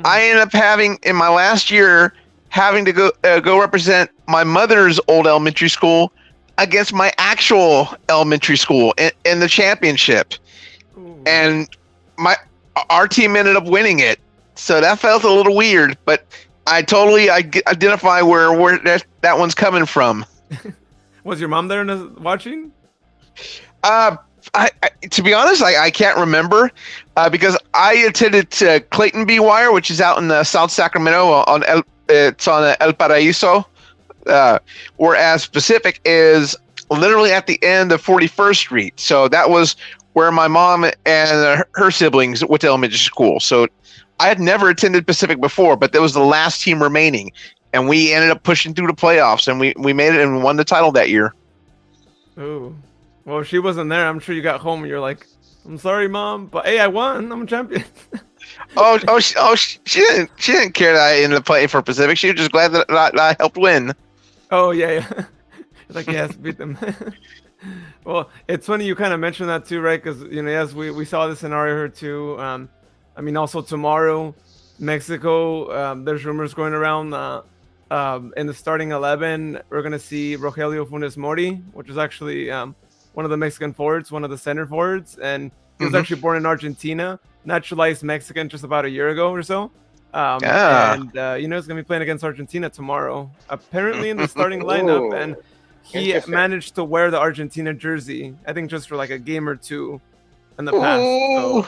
I ended up having in my last year having to go represent my mother's old elementary school against my actual elementary school in the championship, and our team ended up winning it. So that felt a little weird, but I totally identify where that one's coming from. Was your mom there watching? To be honest, I can't remember because I attended Clayton B. Wire, which is out in South Sacramento it's on El Paraíso, whereas Pacific is literally at the end of 41st Street. So that was where my mom and her siblings went to elementary school. So I had never attended Pacific before, but that was the last team remaining. And we ended up pushing through the playoffs, and we made it and won the title that year. Oh, well, if she wasn't there, I'm sure you got home and you're like, "I'm sorry, Mom, but hey, I won. I'm a champion." She didn't care that I ended up playing for Pacific. She was just glad that I helped win. Oh yeah. Like, yes, beat them. Well, it's funny you kind of mentioned that too, right? Because yes, we saw the scenario here too. I mean, also tomorrow, Mexico. There's rumors going around. In the starting 11, we're gonna see Rogelio Funes Mori, which is actually one of the Mexican forwards, one of the center forwards, and he was actually born in Argentina, naturalized Mexican just about a year ago or so. And he's gonna be playing against Argentina tomorrow, apparently in the starting lineup, and he managed to wear the Argentina jersey, I think just for like a game or two in the past. So,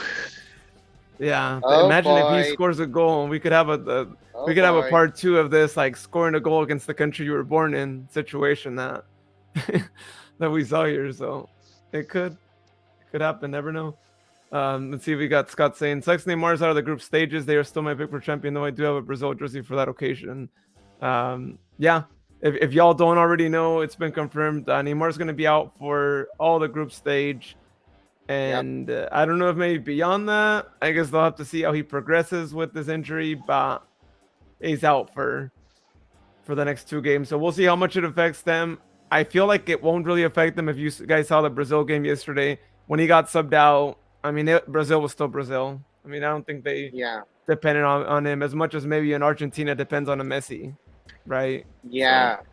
yeah, imagine if he scores a goal, and we could have a part 2 of this, like scoring a goal against the country you were born in situation that that we saw here. So it could happen. Never know. Let's see. We got Scott saying Sex Neymar's out of the group stages. They are still my pick for champion, though I do have a Brazil jersey for that occasion. Yeah. If y'all don't already know, it's been confirmed. Neymar's going to be out for all the group stage. And I don't know if maybe beyond that. I guess they'll have to see how he progresses with this injury, but he's out for the next 2 games. So we'll see how much it affects them. I feel like it won't really affect them. If you guys saw the Brazil game yesterday, when he got subbed out, I mean, Brazil was still Brazil. I mean, I don't think they depended on him as much as maybe in Argentina depends on a Messi, right? Yeah. So.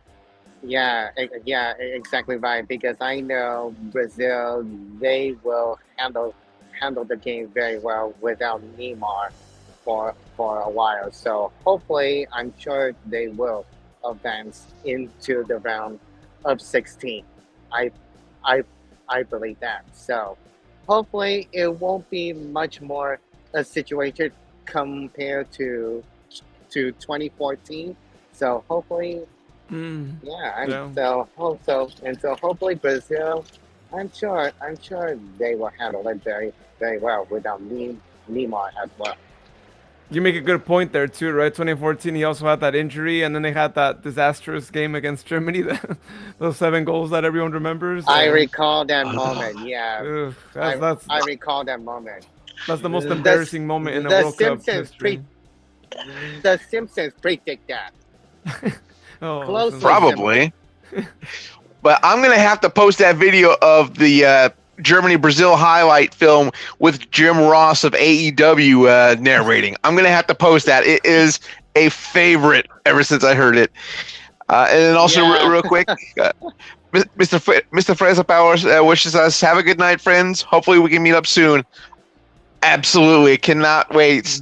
Yeah, exactly right. Because I know Brazil, they will handle the game very well without Neymar for a while. So hopefully, I'm sure they will advance into the round of 16. I believe that. So hopefully, it won't be much more a situation compared to 2014. So hopefully. So hopefully Brazil, I'm sure they will handle it very, very well without Neymar as well. You make a good point there too, right? 2014, he also had that injury, and then they had that disastrous game against Germany, those 7 goals that everyone remembers. I recall that moment. Yeah, I recall that moment. That's the most embarrassing moment in the World Cup history. The Simpsons predict that. Probably. But I'm going to have to post that video of the Germany-Brazil highlight film with Jim Ross of AEW narrating. I'm going to have to post that. It is a favorite ever since I heard it. And then also, real quick, Mr. Freza Powers wishes us, have a good night, friends. Hopefully we can meet up soon. Absolutely. Cannot wait.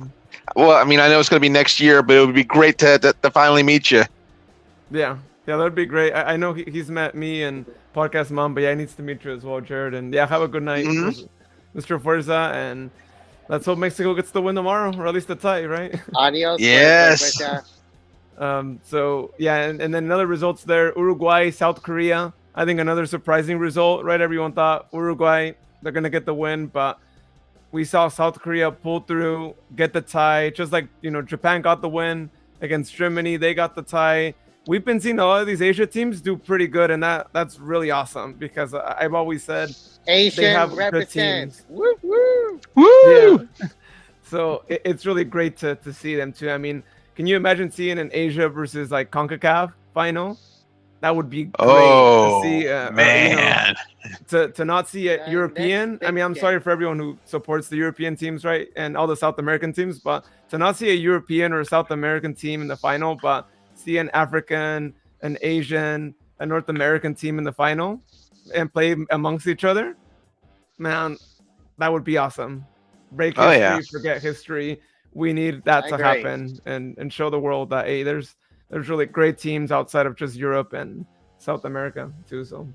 Well, I mean, I know it's going to be next year, but it would be great to finally meet you. Yeah, that'd be great. I know he's met me and Podcast Mom, but he needs to meet you as well, Jared. And have a good night, Mr. Forza. And let's hope Mexico gets the win tomorrow, or at least a tie, right? Adios. Yes. And then another results there: Uruguay, South Korea. I think another surprising result, right? Everyone thought Uruguay, they're gonna get the win, but we saw South Korea pull through, get the tie. Just like Japan got the win against Germany, they got the tie. We've been seeing a lot of these Asia teams do pretty good, and that's really awesome because I've always said Asian they have represent. good teams. Woo woo woo! Yeah. So it's really great to see them too. I mean, can you imagine seeing an Asia versus like CONCACAF final? That would be great to Oh see. man. To not see a Next European. I big mean, I'm game. sorry for everyone who supports the European teams, right, and all the South American teams, but to not see a European or a South American team in the final, but see an African, an Asian, a North American team in the final, and play amongst each other, man, that would be awesome. Break Oh, history, yeah. forget history. We need that I to agree. happen and show the world that hey, there's really great teams outside of just Europe and South America too. So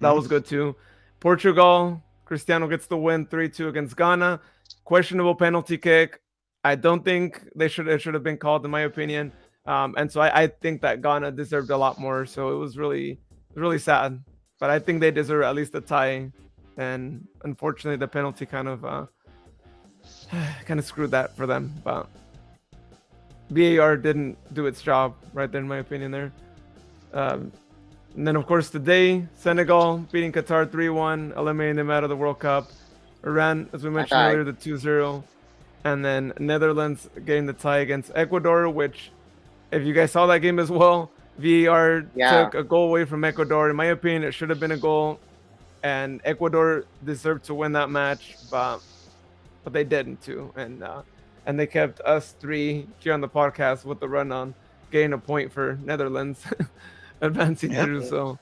that was good too. Portugal, Cristiano gets the win 3-2 against Ghana. Questionable penalty kick. I don't think it should have been called in my opinion. And so I think that Ghana deserved a lot more. So it was really sad. But I think they deserve at least a tie. And unfortunately the penalty kind of screwed that for them. But VAR didn't do its job right there in my opinion there. And then, of course, today, Senegal beating Qatar 3-1, eliminating them out of the World Cup. Iran, as we mentioned Okay. earlier, the 2-0. And then Netherlands getting the tie against Ecuador, which, if you guys saw that game as well, VAR Yeah. took a goal away from Ecuador. In my opinion, it should have been a goal. And Ecuador deserved to win that match, but they didn't too. And they kept us three here on the podcast with the run on getting a point for Netherlands. Advancing through. So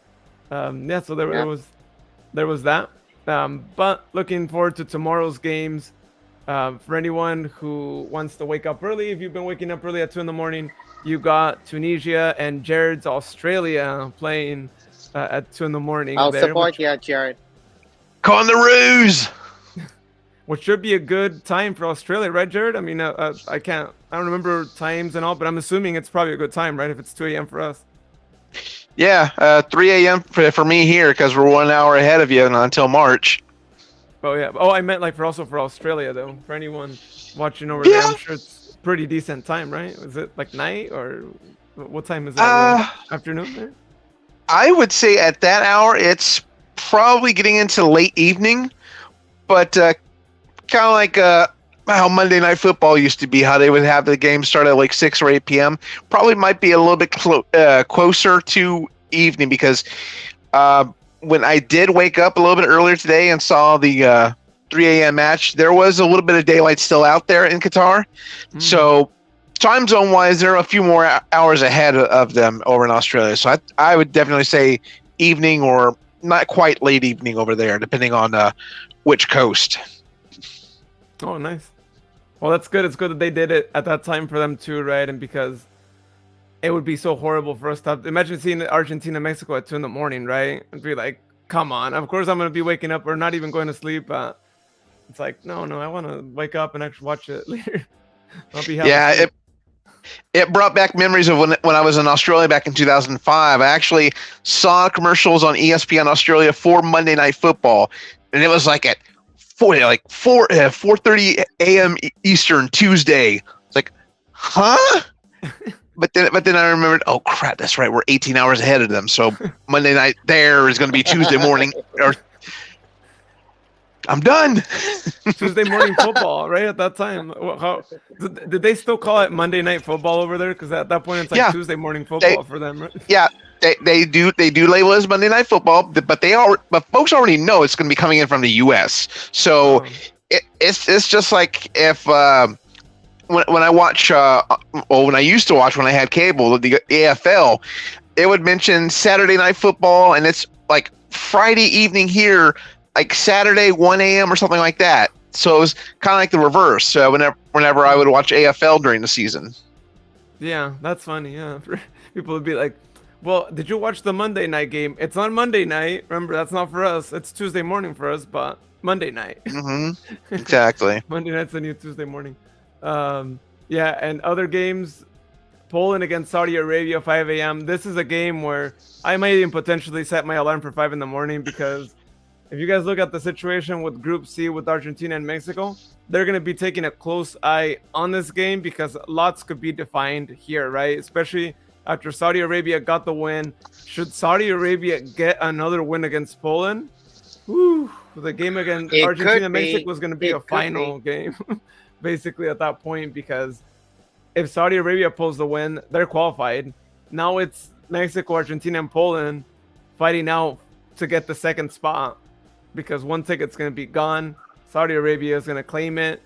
so there was that. But looking forward to tomorrow's games. For anyone who wants to wake up early, if you've been waking up early at 2 a.m, you got Tunisia and Jared's Australia playing at 2 a.m. I'll there, support you, Jared. Congaroos. which should be a good time for Australia, right, Jared? I mean, I don't remember times and all, but I'm assuming it's probably a good time, right? If it's 2 a.m. for us. Yeah, 3 a.m. for me here because we're 1 hour ahead of you until March. Oh yeah. Oh, I meant like for Australia though. For anyone watching over there, I'm sure it's pretty decent time, right? Is it like night or what time is that? Afternoon there? I would say at that hour it's probably getting into late evening, but kind of like how Monday Night Football used to be, how they would have the game start at like 6 or 8 p.m. Probably might be a little bit closer to evening because when I did wake up a little bit earlier today and saw the 3 a.m. match, there was a little bit of daylight still out there in Qatar. So time zone wise, they're a few more hours ahead of them over in Australia. So I would definitely say evening or not quite late evening over there, depending on which coast. Oh, nice. Well, that's good. It's good that they did it at that time for them too, right? And because it would be so horrible for us to imagine seeing Argentina, Mexico at 2 a.m, right? And be like, come on. Of course, I'm going to be waking up or not even going to sleep. It's like, no, I want to wake up and actually watch it later. I'll be happy. Yeah, it brought back memories of when I was in Australia back in 2005. I actually saw commercials on ESPN Australia for Monday Night Football, and it was like at 4:30 a.m. Eastern Tuesday. It's like, huh? But then I remembered, oh crap, that's right, we're 18 hours ahead of them. So Monday night there is going to be Tuesday morning. Or I'm done. Tuesday morning football, right? At that time, how did they still call it Monday Night Football over there? Because at that point, it's like Tuesday morning football for them, right? Yeah. They do label it as Monday Night Football, but folks already know it's going to be coming in from the U.S. So it's just like if when I watch when I used to watch when I had cable, the AFL, it would mention Saturday Night Football, and it's like Friday evening here, like Saturday 1 a.m. or something like that. So it was kind of like the reverse. Whenever I would watch AFL during the season. Yeah, that's funny. Yeah, people would be like, well, did you watch the Monday night game? It's on Monday night. Remember, that's not for us. It's Tuesday morning for us, but Monday night. Mm-hmm. Exactly. Monday night's the new Tuesday morning. Yeah, and other games, Poland against Saudi Arabia, 5 a.m. This is a game where I might even potentially set my alarm for 5 a.m. because if you guys look at the situation with Group C with Argentina and Mexico, they're going to be taking a close eye on this game because lots could be defined here, right? Especially after Saudi Arabia got the win. Should Saudi Arabia get another win against Poland? Whew, the game against Argentina and Mexico was going to be a final game, basically at that point, because if Saudi Arabia pulls the win, they're qualified. Now it's Mexico, Argentina, and Poland fighting out to get the second spot because one ticket's going to be gone. Saudi Arabia is going to claim it,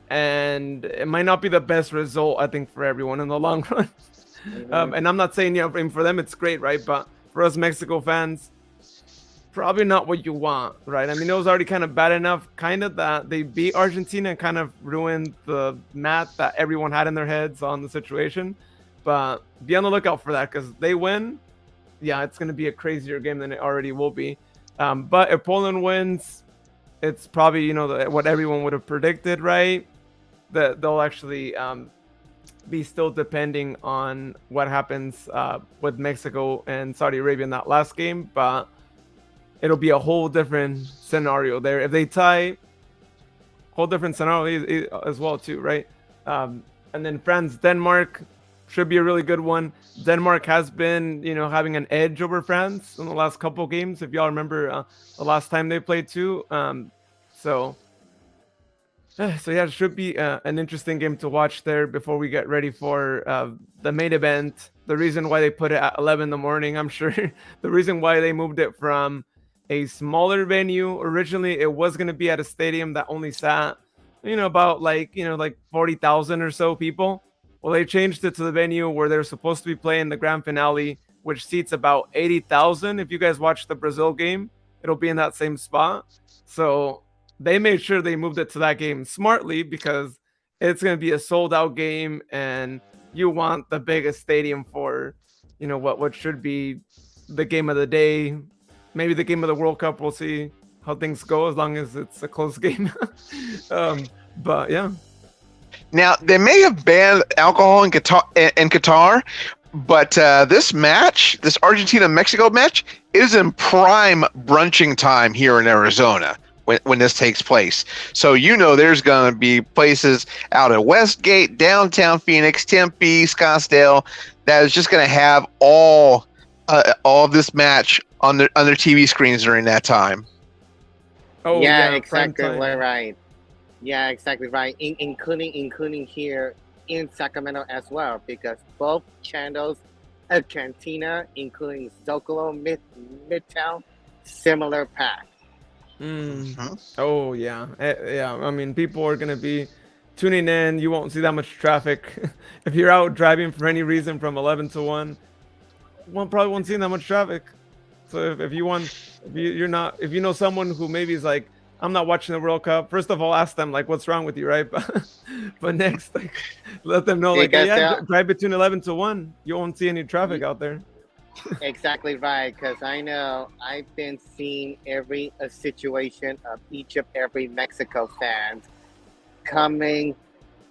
and it might not be the best result, I think, for everyone in the long run. And I'm not saying, for them it's great, right? But for us Mexico fans, probably not what you want, right? I mean, it was already kind of bad enough, kind of that they beat Argentina and kind of ruined the math that everyone had in their heads on the situation. But be on the lookout for that because they win. Yeah, it's going to be a crazier game than it already will be. But if Poland wins, it's probably, what everyone would have predicted, right? That they'll actually be still depending on what happens with Mexico and Saudi Arabia in that last game. But it'll be a whole different scenario there. If they tie, whole different scenario as well, too, right? And then France, Denmark should be a really good one. Denmark has been, having an edge over France in the last couple games. If y'all remember the last time they played too. So yeah, it should be an interesting game to watch there before we get ready for the main event. The reason why they put it at 11 in the morning, I'm sure the reason why they moved it from a smaller venue. Originally, it was going to be at a stadium that only sat, about like 40,000 or so people. Well, they changed it to the venue where they're supposed to be playing the grand finale, which seats about 80,000. If you guys watch the Brazil game, it'll be in that same spot. So they made sure they moved it to that game smartly because it's going to be a sold out game and you want the biggest stadium for, what should be the game of the day. Maybe the game of the World Cup. We'll see how things go as long as it's a close game. But yeah. Now, they may have banned alcohol in Qatar, but this match, this Argentina-Mexico match, is in prime brunching time here in Arizona when this takes place. So there's going to be places out at Westgate, downtown Phoenix, Tempe, Scottsdale, that is just going to have all of this match on their TV screens during that time. Oh yeah, exactly right. Yeah, exactly right. Including here in Sacramento as well, because both channels, Argentina, including Zocalo, Midtown, similar pack. Oh yeah, yeah. I mean, people are gonna be tuning in. You won't see that much traffic if you're out driving for any reason from 11 to 1. Probably won't see that much traffic. So if you know someone who maybe is like, I'm not watching the World Cup. First of all, ask them like, what's wrong with you, right? But next, like, let them know, like, drive between 11 to 1. You won't see any traffic out there. Exactly right, because I know I've been seeing every situation of each of every Mexico fans coming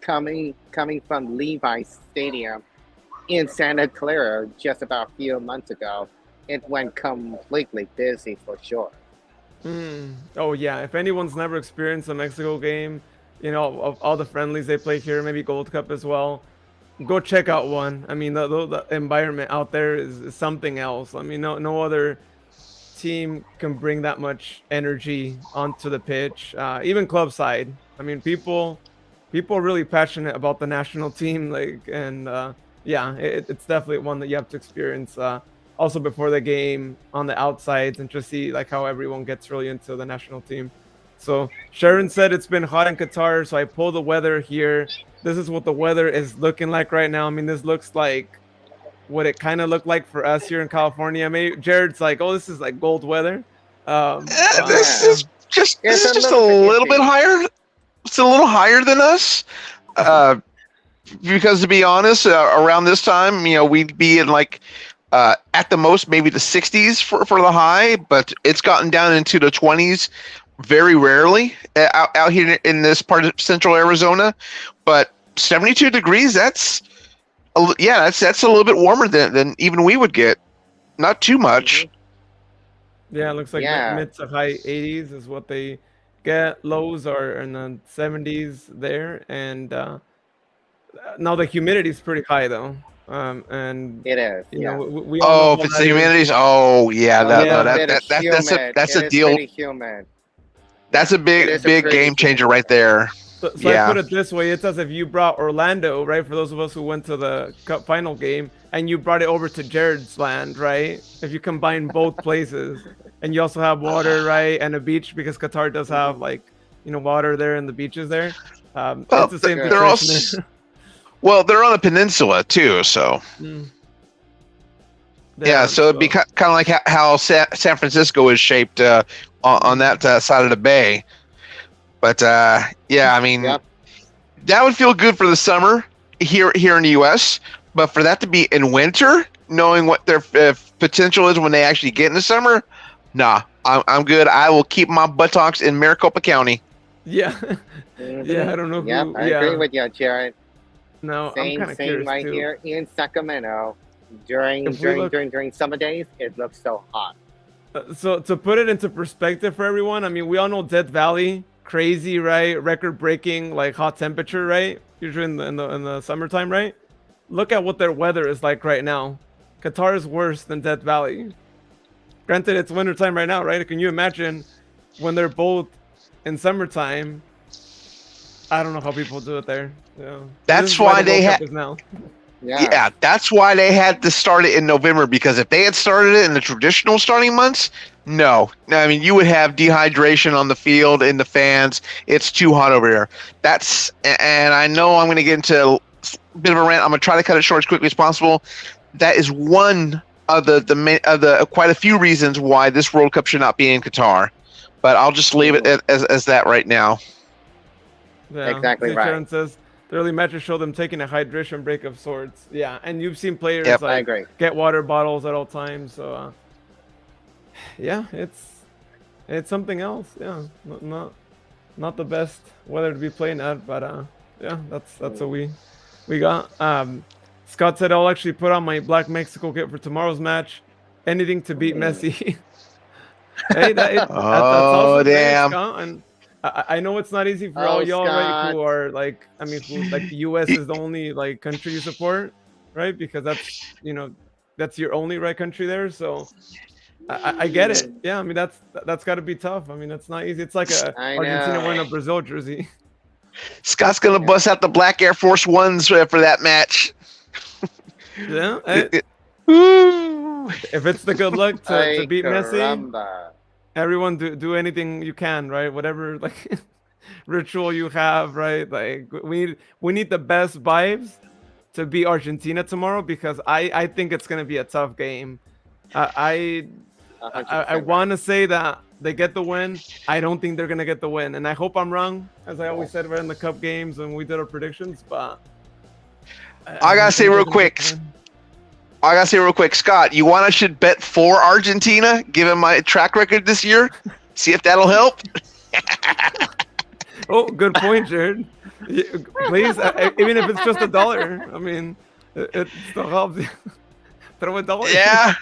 from Levi's Stadium in Santa Clara just about a few months ago. It went completely busy for sure. Oh yeah, if anyone's never experienced a Mexico game, of all the friendlies they play here, maybe Gold Cup as well, go check out one. I mean, the environment out there is something else. I mean, no other team can bring that much energy onto the pitch, even club side. I mean, people are really passionate about the national team, it's definitely one that you have to experience. Also before the game on the outsides and just see like how everyone gets really into the national team. So Sharon said it's been hot in Qatar, so I pulled the weather here. This is what the weather is looking like right now. I mean, this looks like what it kind of looked like for us here in California. Maybe Jared's like, oh, this is like gold weather. This is just a little bit higher. It's a little higher than us. Because to be honest, around this time, we'd be in like at the most maybe the 60s for the high, but it's gotten down into the 20s very rarely out here in this part of central Arizona. But 72 degrees, that's a little bit warmer than even we would get. Not too much. Yeah, it looks like mid to high 80s is what they get. Lows are in the 70s there, and now the humidity is pretty high though. And it is. We all know if it's the humidity, that's a deal. Humid. That's a big game changer right there. So I put it this way: it's as if you brought Orlando, right? For those of us who went to the Cup final game, and you brought it over to Jared's land, right? If you combine both places, and you also have water, right, and a beach, because Qatar does have like, water there and the beaches there. Well, It's the same they're also, situation. well, they're on a peninsula too, so yeah. So it'd be kind of like how San Francisco is shaped on that side of the bay. But yeah, I mean, that would feel good for the summer here in the U.S. But for that to be in winter, knowing what their potential is when they actually get in the summer, nah, I'm good. I will keep my buttocks in Maricopa County. Yeah, yeah. I don't know. Who, I agree with you, Jared. No, Same right too. here in Sacramento. During summer days, it looks so hot. So to put it into perspective for everyone, I mean, we all know Death Valley, crazy, right? Record-breaking, like hot temperature, right? Usually in the summertime, right? Look at what their weather is like right now. Qatar is worse than Death Valley. Granted, it's wintertime right now, right? Can you imagine when they're both in summertime? I don't know how people do it there. Yeah. That's why they had now. Yeah, that's why they had to start it in November, because if they had started it in the traditional starting months, no. I mean, you would have dehydration on the field, in the fans. It's too hot over here. And I know I'm going to get into a bit of a rant. I'm going to try to cut it short as quickly as possible. That is one of the quite a few reasons why this World Cup should not be in Qatar. But I'll just leave it as that right now. Yeah. Exactly right. Sharon says, the early matches show them taking a hydration break of sorts. Yeah, and you've seen players I agree. Get water bottles at all times. So, yeah, it's something else. Yeah, not the best weather to be playing at, but yeah, that's what we got. Scott said I'll actually put on my Black Mexico kit for tomorrow's match. Anything to beat Messi. Hey, that's awesome, damn. Scott. And I know it's not easy for all y'all, right? Who are like, I mean, like the U.S. is the only like country you support, right? Because that's your only right country there. So I get it. Yeah, I mean that's got to be tough. I mean, it's not easy. It's like Argentina wearing a Brazil jersey. Scott's gonna bust out the black Air Force Ones for that match. Yeah. If it's the good luck to beat Messi. Everyone do anything you can, right? Whatever like ritual you have, right? Like we need the best vibes to beat Argentina tomorrow, because I think it's gonna be a tough game. I want to say that they get the win. I don't think they're gonna get the win, and I hope I'm wrong, as I always said right in the Cup games when we did our predictions. But I gotta say real quick, Scott, you want I should bet for Argentina, given my track record this year? See if that'll help? Oh, good point, Jared. Please, even if it's just $1, I mean, it still helps. Throw $1. Yeah.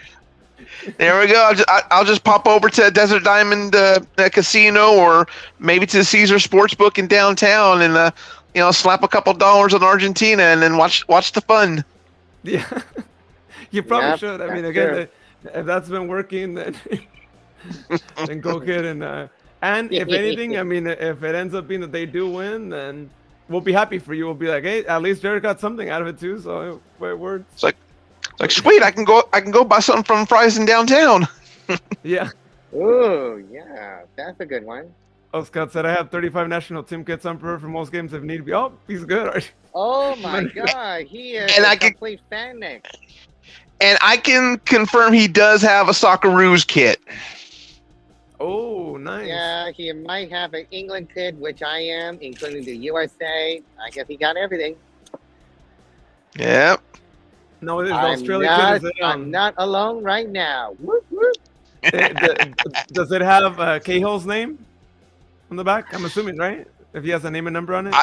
There we go. I'll just pop over to Desert Diamond Casino, or maybe to the Caesar Sportsbook in downtown, and slap a couple dollars on Argentina, and then watch the fun. Yeah. You probably should. I mean, again, if that's been working, then go get and if anything, I mean, if it ends up being that they do win, then we'll be happy for you. We'll be like, hey, at least Jared got something out of it too. So we're it's like sweet. I can go buy something from Fry's in downtown. Yeah. Oh yeah, that's a good one. Oh, Scott said I have 35 national team kits on for most games if need be. Oh, he's good. Oh my God, he is And a complete fanatic. And I can confirm he does have a Socceroos kit. Oh, nice. Yeah, he might have an England kit, which I am, including the USA. I guess he got everything. Yep. No, it is Australia kit. I'm not alone right now. Whoop, whoop. Does it have Cahill's name on the back? I'm assuming, right? If he has a name and number on it.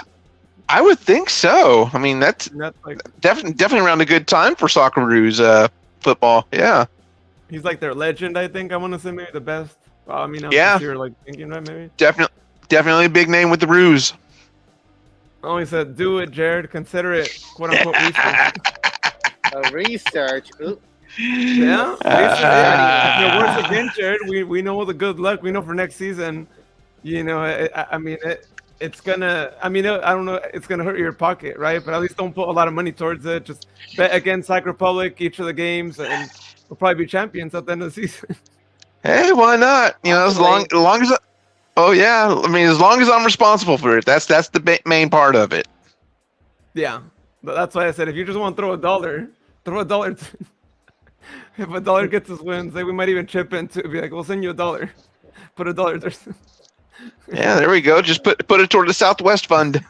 I would think so. I mean, that's like definitely around a good time for Socceroos football. Yeah. He's like their legend, I think. I want to say maybe the best. Well, I mean, you're like thinking, right? Maybe. Definitely a big name with the Roos. Oh, he said, "Do it, Jared. Consider it, quote unquote, research." Research. Ooh. Yeah. Research. Once again, Jared, we know the good luck. We know for next season. I mean, it's gonna. I mean, I don't know. It's gonna hurt your pocket, right? But at least don't put a lot of money towards it. Just bet against Czech Republic each of the games, and we'll probably be champions at the end of the season. Hey, why not? You know, as long as oh yeah, I mean, as long as I'm responsible for it, that's the main part of it. Yeah, but that's why I said if you just want to throw a dollar, throw a dollar. If a dollar gets us wins, we might even chip in too. Be like, we'll send you a dollar. Put a dollar there. Yeah, there we go. Just put it toward the Southwest Fund.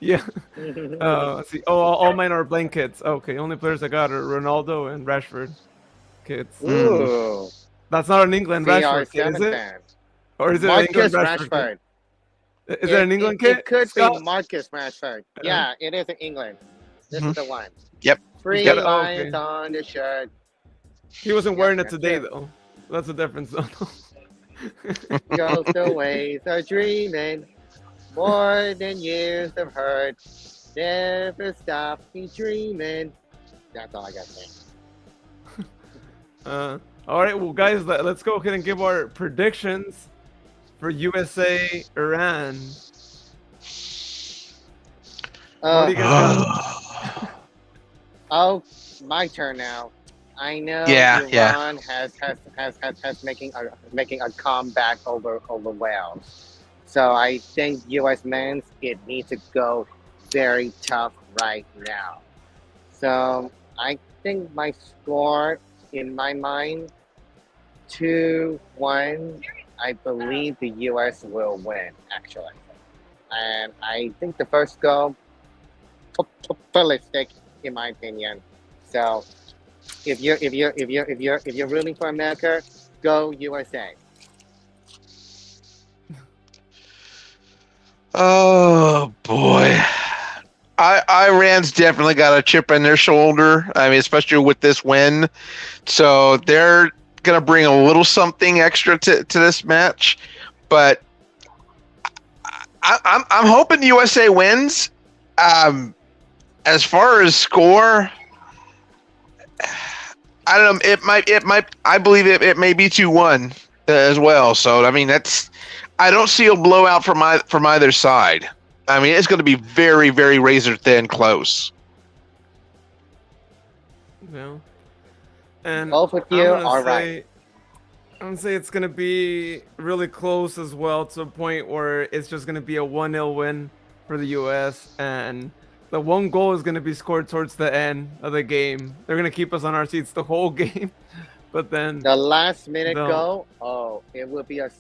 Yeah. Let's see. Oh, all mine are blankets. Okay, only players I got are Ronaldo and Rashford. Kids. Ooh. That's not an England Rashford kit, is it? CR7. Or is it an Marcus England Rashford? Rashford. Is it an England kit? It could Scott? be Marcus Rashford. Yeah, it is in England. This is the one. Yep. 3 got it. lines Okay. on the shirt. He wasn't wearing it Yeah, today yeah. though. That's the difference though. Goes the ways of dreaming. More than years of hurt. Never stop me dreaming. That's all I got to say. All right, well, guys, let's go ahead and give our predictions for USA Iran. What do you guys got? Oh, my turn now. I know Yeah, Iran has making a comeback over Wales. So I think US men's it needs to go very tough right now. So I think my score in my mind 2-1. I believe the US will win actually. And I think the first goal ballistic in my opinion. So if you're rooting for America, go USA. Oh boy, Iran's definitely got a chip in their shoulder. I mean, especially with this win, so they're gonna bring a little something extra to this match. But I'm hoping the USA wins. As far as score, I don't know. It might. I believe it may be 2-1 as well. So I mean, I don't see a blowout from either side. I mean, it's going to be very, very razor thin close. Yeah. And Both of you are right. I'm gonna say it's gonna be really close as well, to a point where it's just gonna be a 1-0 win for the US, and the one goal is gonna be scored towards the end of the game. They're gonna keep us on our seats the whole game, but then The last minute No. goal, oh, it will be it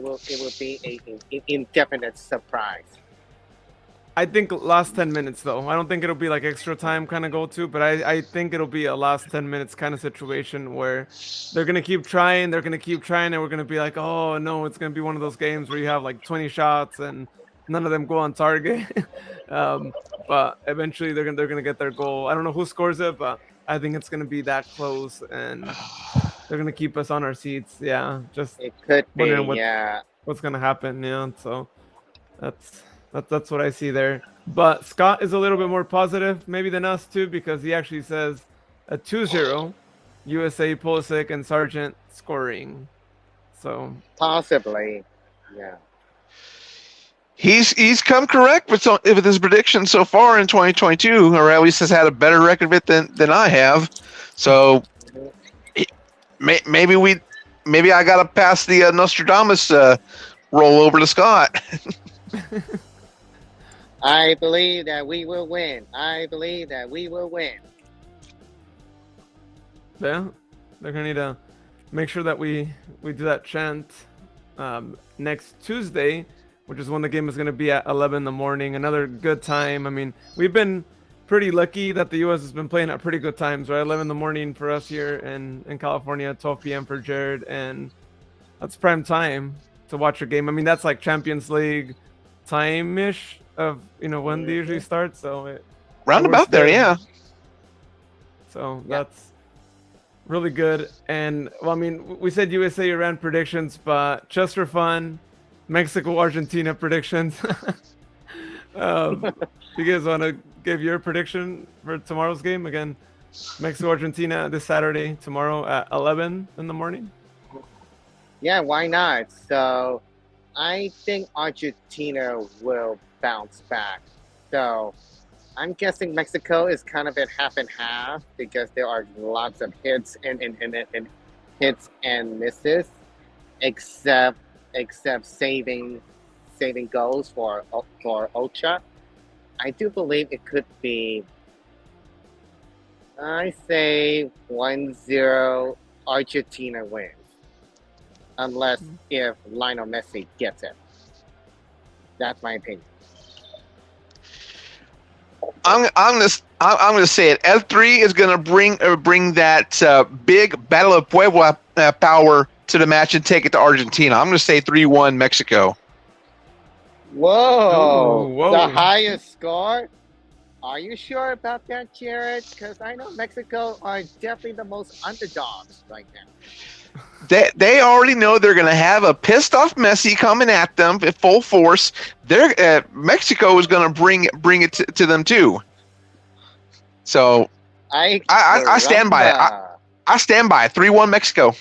will be a indefinite surprise. I think last 10 minutes though. I don't think it'll be like extra time kind of go to, but I think it'll be a last 10 minutes kind of situation where they're gonna keep trying, and we're gonna be like, oh no, it's gonna be one of those games where you have like 20 shots and none of them go on target. But eventually they're gonna get their goal. I don't know who scores it, but I think it's gonna be that close, and they're gonna keep us on our seats. Yeah, just It could be, wondering yeah. what's gonna happen. Yeah, so that's what I see there. But Scott is a little bit more positive maybe than us too, because he actually says a 2-0 USA, Pulisic and Sargent scoring. So Possibly, yeah. He's come correct with his prediction so far in 2022, or at least has had a better record of it than I have. So maybe I got to pass the Nostradamus roll over to Scott. I believe that we will win. I believe that we will win. yeah, they're gonna need to make sure that we do that chant next Tuesday, which is when the game is going to be at 11 in the morning. Another good time. I mean, we've been pretty lucky that the U.S. has been playing at pretty good times, right? 11 in the morning for us here in California, 12 p.m. for Jared, and that's prime time to watch a game. I mean, that's like Champions League time-ish of, when they usually start. So Roundabout there, good. yeah. So that's really good. And well, I mean, we said USA Iran predictions, but just for fun, Mexico Argentina predictions. You guys want to give your prediction for tomorrow's game again? Mexico Argentina this Saturday, tomorrow at 11 in the morning. Yeah, why not? So I think Argentina will bounce back. So I'm guessing Mexico is kind of at half and half because there are lots of hits and hits and misses, except saving goals for Ocha. I do believe it could be. I say 1-0 Argentina wins, unless if Lionel Messi gets it. That's my opinion. I'm gonna say it. F3 is gonna bring that big Battle of Puebla power to the match and take it to Argentina. I'm gonna say 3-1 Mexico. Whoa! Ooh, whoa. The highest score? Are you sure about that, Jared? Because I know Mexico are definitely the most underdogs right now. They already know they're gonna have a pissed off Messi coming at them at full force. Mexico is gonna bring it to them too. So I stand by it. I stand by it. 3-1 Mexico.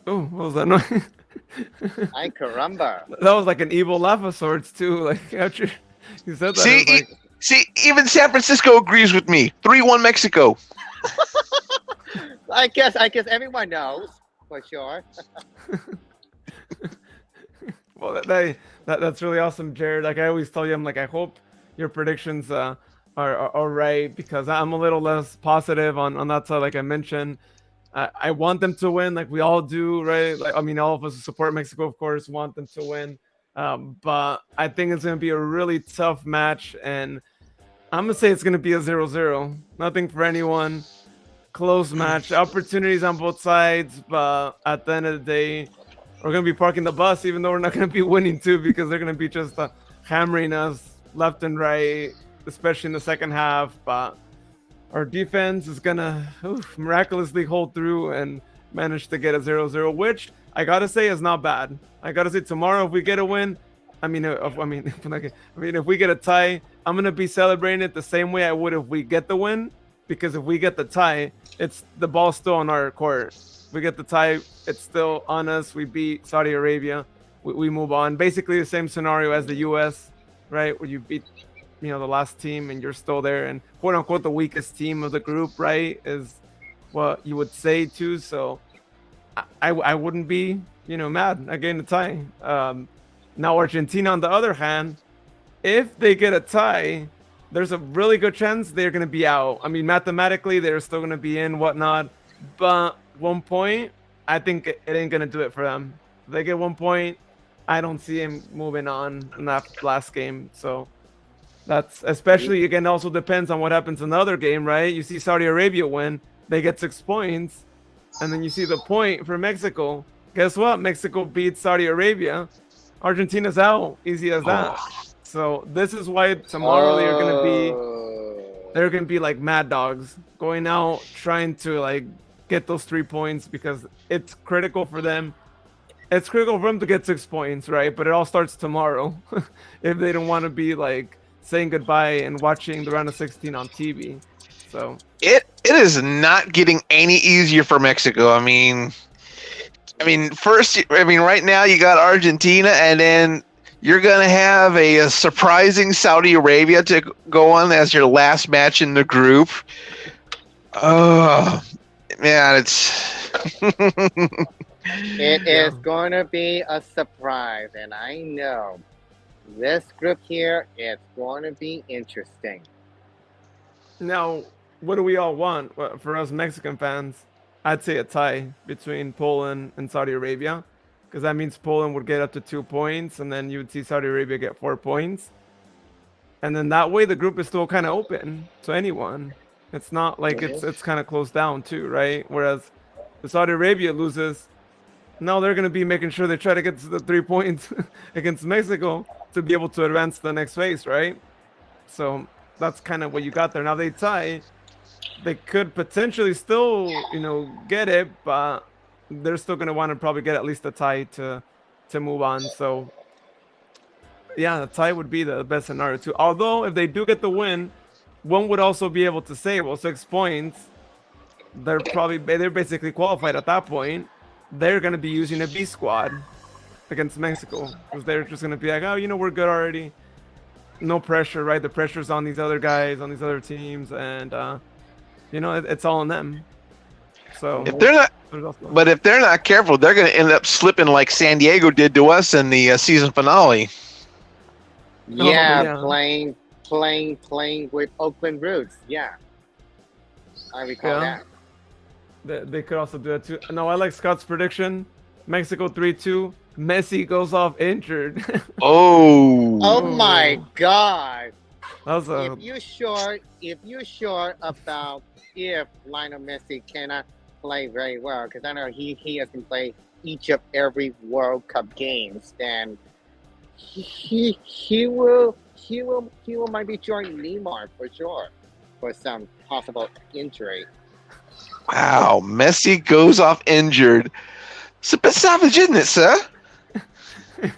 Oh, what was that noise? Ay caramba. That was like an evil laugh of sorts too. Like after you said that, it was like, See, even San Francisco agrees with me. 3-1 Mexico. I guess everyone knows for sure. well, that's really awesome, Jared. Like I always tell you, I'm like, I hope your predictions are right because I'm a little less positive on that side. Like I mentioned, I want them to win, like we all do, right? Like I mean, all of us who support Mexico, of course, want them to win. But I think it's going to be a really tough match, and I'm going to say it's going to be a 0-0. Nothing for anyone. Close match. Opportunities on both sides, but at the end of the day, we're going to be parking the bus, even though we're not going to be winning too, because they're going to be just hammering us left and right, especially in the second half. But our defense is going to miraculously hold through and manage to get a 0-0, which I got to say is not bad. I got to say tomorrow, if we get a win, if we get a tie, I'm going to be celebrating it the same way I would if we get the win, because if we get the tie, it's the ball's still on our court. If we get the tie, it's still on us. We beat Saudi Arabia. We move on. Basically the same scenario as the U.S., right? Where you beat, the last team and you're still there, and quote unquote the weakest team of the group, right? Is what you would say too. So I wouldn't be, mad again the tie. Now Argentina, on the other hand, if they get a tie, there's a really good chance they're going to be out. I mean, mathematically, they're still going to be in, whatnot. But 1 point, I think it ain't going to do it for them. If they get 1 point, I don't see him moving on in that last game. So that's especially, again, also depends on what happens in the other game, right? You see Saudi Arabia win, they get 6 points. And then you see the point for Mexico. Guess what? Mexico beats Saudi Arabia. Argentina's out. Easy as that. So this is why tomorrow they're gonna be like mad dogs, going out trying to like get those 3 points, because it's critical for them. It's critical for them to get 6 points, right? But it all starts tomorrow if they don't want to be like saying goodbye and watching the round of 16 on TV. So it is not getting any easier for Mexico. I mean, right now you got Argentina, and then you're going to have a surprising Saudi Arabia to go on as your last match in the group. Oh, man, It is going to be a surprise, and I know this group here is going to be interesting. now, what do we all want? Well, for us Mexican fans, I'd say a tie between Poland and Saudi Arabia, because that means Poland would get up to 2 points, and then you would see Saudi Arabia get 4 points. And then that way the group is still kind of open to anyone. It's not like it's kind of closed down too, right? Whereas if Saudi Arabia loses, now they're going to be making sure they try to get to the 3 points against Mexico to be able to advance to the next phase, right? So that's kind of what you got there. Now they tie, they could potentially still, get it, but they're still going to want to probably get at least a tie to move on. So yeah, the tie would be the best scenario too. Although if they do get the win, one would also be able to say, well, 6 points, they're basically qualified at that point. they're going to be using a B squad against Mexico because they're just going to be like, oh, we're good already. No pressure, right? The pressure's on these other guys, on these other teams, and it's all on them. So If they're not, but if they're not careful, they're going to end up slipping like San Diego did to us in the season finale. Yeah, playing with Oakland roots. Yeah, I recall that. They could also do that too. No, I like Scott's prediction. Mexico 3-2. Messi goes off injured. Oh my God! If you're sure about if Lionel Messi cannot play very well, because I know he hasn't played each of every World Cup games, then he will might be joining Neymar for sure for some possible injury. Wow, Messi goes off injured. It's a bit savage, isn't it, sir? Do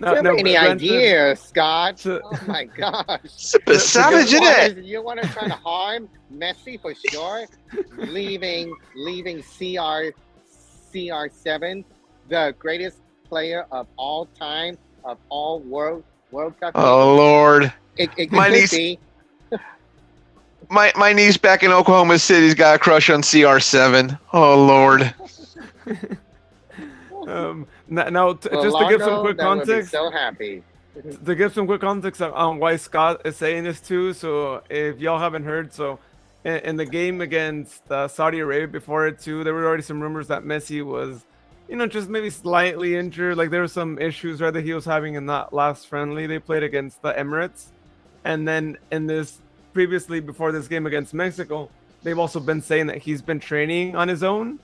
you have any ideas, Scott? Oh my gosh. It's a bit savage, isn't it? You want to try to harm Messi for sure? leaving CR7, the greatest player of all time, of all World Cup. Oh Lord. It my could niece, be. my niece back in Oklahoma City's got a crush on CR7. Oh Lord. Now, just to give some quick context, so happy. To give some quick context on why Scott is saying this too. So if y'all haven't heard, so in the game against Saudi Arabia before it too, there were already some rumors that Messi was, just maybe slightly injured. Like there were some issues that he was having in that last friendly they played against the Emirates, and then in this previously before this game against Mexico, they've also been saying that he's been training on his own.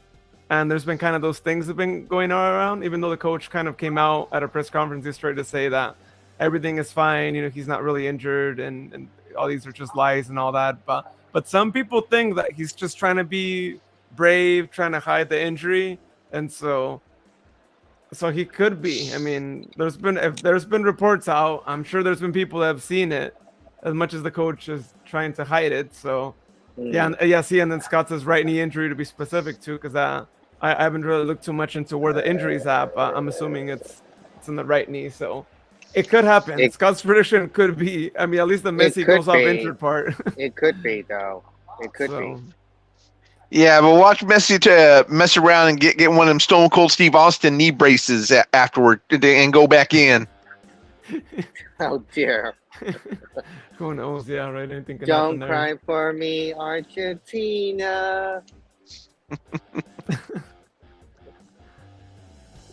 And there's been kind of those things have been going around, even though the coach kind of came out at a press conference yesterday to say that everything is fine. He's not really injured and all these are just lies and all that. But some people think that he's just trying to be brave, trying to hide the injury. And so he could be. I mean, there's been reports out. I'm sure there's been people that have seen it as much as the coach is trying to hide it. So and then Scott says right knee injury to be specific too, because I haven't really looked too much into where the injury's at, but I'm assuming it's in the right knee, so it could happen. Scott's prediction could be. I mean, at least the Messi goes off injured part. It could be though. It could be. Yeah, but watch Messi to mess around and get one of them Stone Cold Steve Austin knee braces afterward and go back in. Oh dear. Who knows? Yeah, right. Anything can happen there. Don't cry for me, Argentina.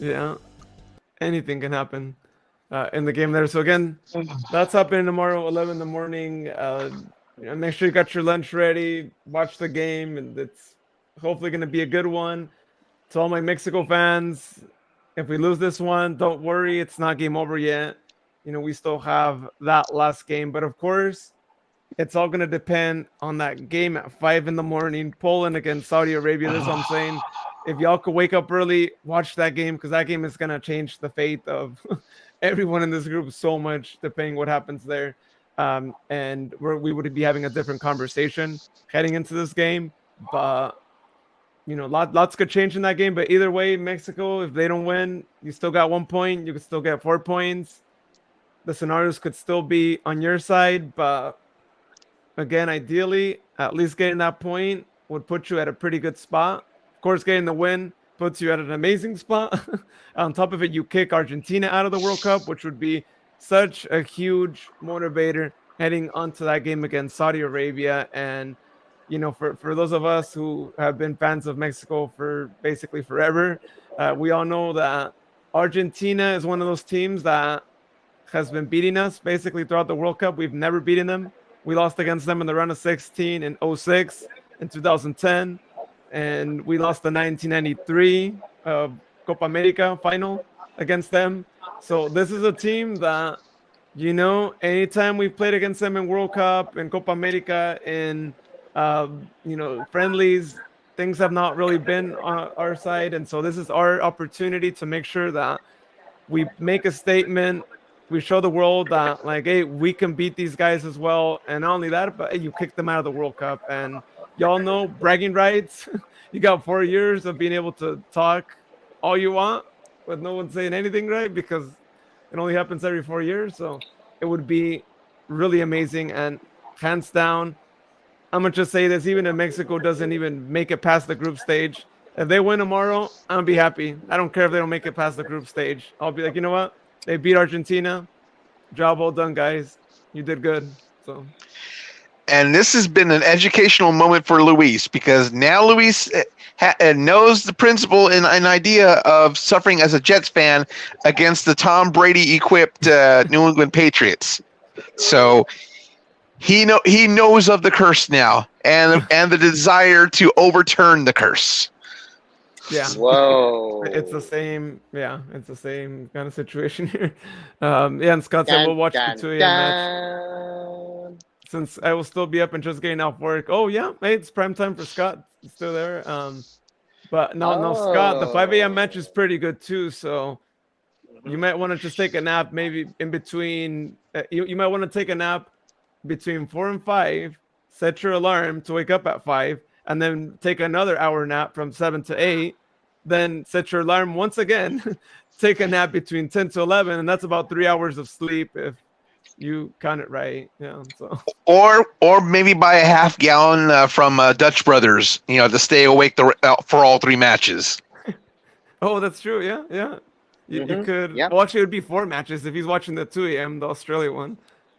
Yeah, anything can happen in the game there. So again, that's happening tomorrow, 11 in the morning. Make sure you got your lunch ready. Watch the game, and it's hopefully going to be a good one. To all my Mexico fans, if we lose this one, don't worry, it's not game over yet. We still have that last game, but of course, it's all going to depend on that game at 5 in the morning, Poland against Saudi Arabia. That's what I'm saying. If y'all could wake up early, watch that game, because that game is going to change the fate of everyone in this group so much, depending what happens there. And we would be having a different conversation heading into this game. But, lots could change in that game. But either way, Mexico, if they don't win, you still got 1 point. You could still get 4 points. The scenarios could still be on your side. But, again, ideally, at least getting that point would put you at a pretty good spot. Of course, getting the win puts you at an amazing spot. On top of it, you kick Argentina out of the World Cup, which would be such a huge motivator heading onto that game against Saudi Arabia. And, for those of us who have been fans of Mexico for basically forever, we all know that Argentina is one of those teams that has been beating us basically throughout the World Cup. We've never beaten them. We lost against them in the round of 16 in 06, in 2010. And we lost the 1993 Copa America final against them. So this is a team that, anytime we played against them in World Cup and Copa America in, friendlies, things have not really been on our side. And so this is our opportunity to make sure that we make a statement. We show the world that, hey, we can beat these guys as well. And not only that, but hey, you kicked them out of the World Cup. And y'all know bragging rights. You got 4 years of being able to talk all you want with no one saying anything, right? Because it only happens every 4 years. So it would be really amazing. And hands down, I'm gonna just say this: even if Mexico doesn't even make it past the group stage, if they win tomorrow, I'll be happy. I don't care if they don't make it past the group stage. I'll be like, you know what? They beat Argentina. Job well done, guys. You did good. So. And this has been an educational moment for Luis, because now Luis knows the principle and an idea of suffering as a Jets fan against the Tom Brady equipped New England Patriots. So he knows of the curse now, and the desire to overturn the curse. Yeah. Whoa. It's the same. Yeah, it's the same kind of situation here. Yeah, and Scott said we'll watch the 2 a.m. match. Since I will still be up and just getting off work. Oh yeah, hey, it's prime time for Scott. He's still there. But no, Scott, the 5 a.m. match is pretty good too. So you might want to just take a nap, maybe in between. You might want to take a nap between 4 and 5. Set your alarm to wake up at 5, and then take another hour nap from 7 to 8. Then set your alarm once again. Take a nap between 10 to 11, and that's about 3 hours of sleep if you count it right. Yeah. So. Or maybe buy a half gallon from Dutch Brothers, to stay awake for all 3 matches. Oh, that's true. Yeah. You could. Yep. Well, actually, it would be 4 matches if he's watching the 2 a.m. the Australia one.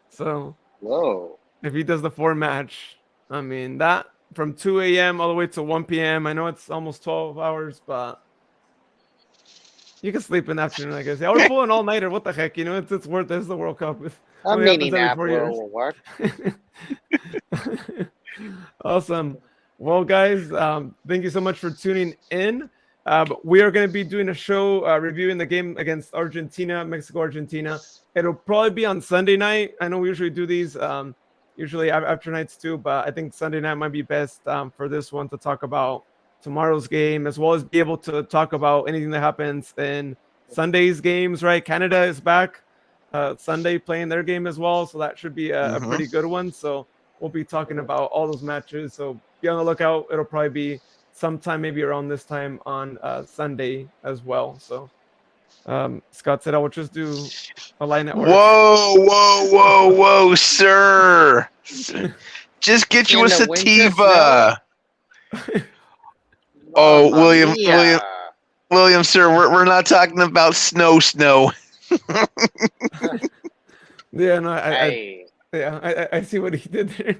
So. Whoa. If he does the 4 match, I mean that from 2 a.m. all the way to 1 p.m. I know it's almost 12 hours, but you can sleep in the afternoon, I guess. Yeah, we're pulling all nighter. What the heck? It's worth it. It's the World Cup. A mini nap will work. Awesome. Well, guys, thank you so much for tuning in. We are going to be doing a show reviewing the game against Argentina, Mexico-Argentina. It'll probably be on Sunday night. I know we usually do these usually after nights too, but I think Sunday night might be best for this one to talk about tomorrow's game, as well as be able to talk about anything that happens in Sunday's games, right? Canada is back Sunday playing their game as well, so that should be a pretty good one. So we'll be talking about all those matches, so be on the lookout. It'll probably be sometime maybe around this time on Sunday as well. So Scott said I would just do a line at work. Whoa, sir. Just get you a sativa. Oh, William, sir, we're not talking about snow. Yeah, no, I see what he did there.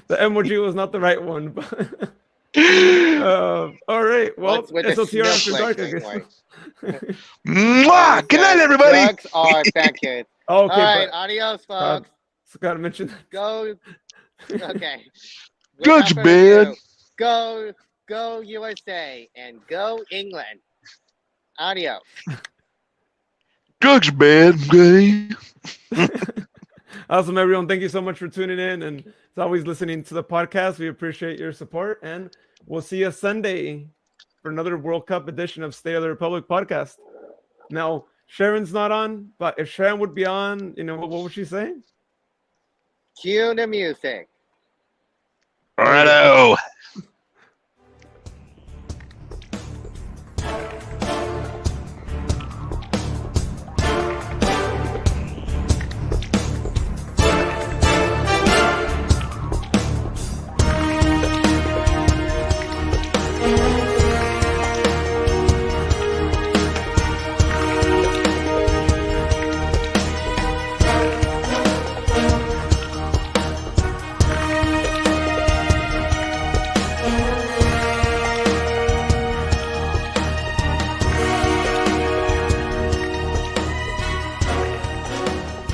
The emoji was not the right one, but all right. Well, SOTR after dark, I guess. Mwah! Good night, everybody. Drugs are bad kids. Okay, all right, adios, folks. Gotta mention that. Go. Okay. Drugs, man. Go USA and go England. Adios. Drugs, man. Okay. Awesome, everyone. Thank you so much for tuning in and as always listening to the podcast. We appreciate your support, and we'll see you Sunday for another World Cup edition of State of the Republic podcast. Now, Sharon's not on, but if Sharon would be on, what would she say? Cue the music. Righto.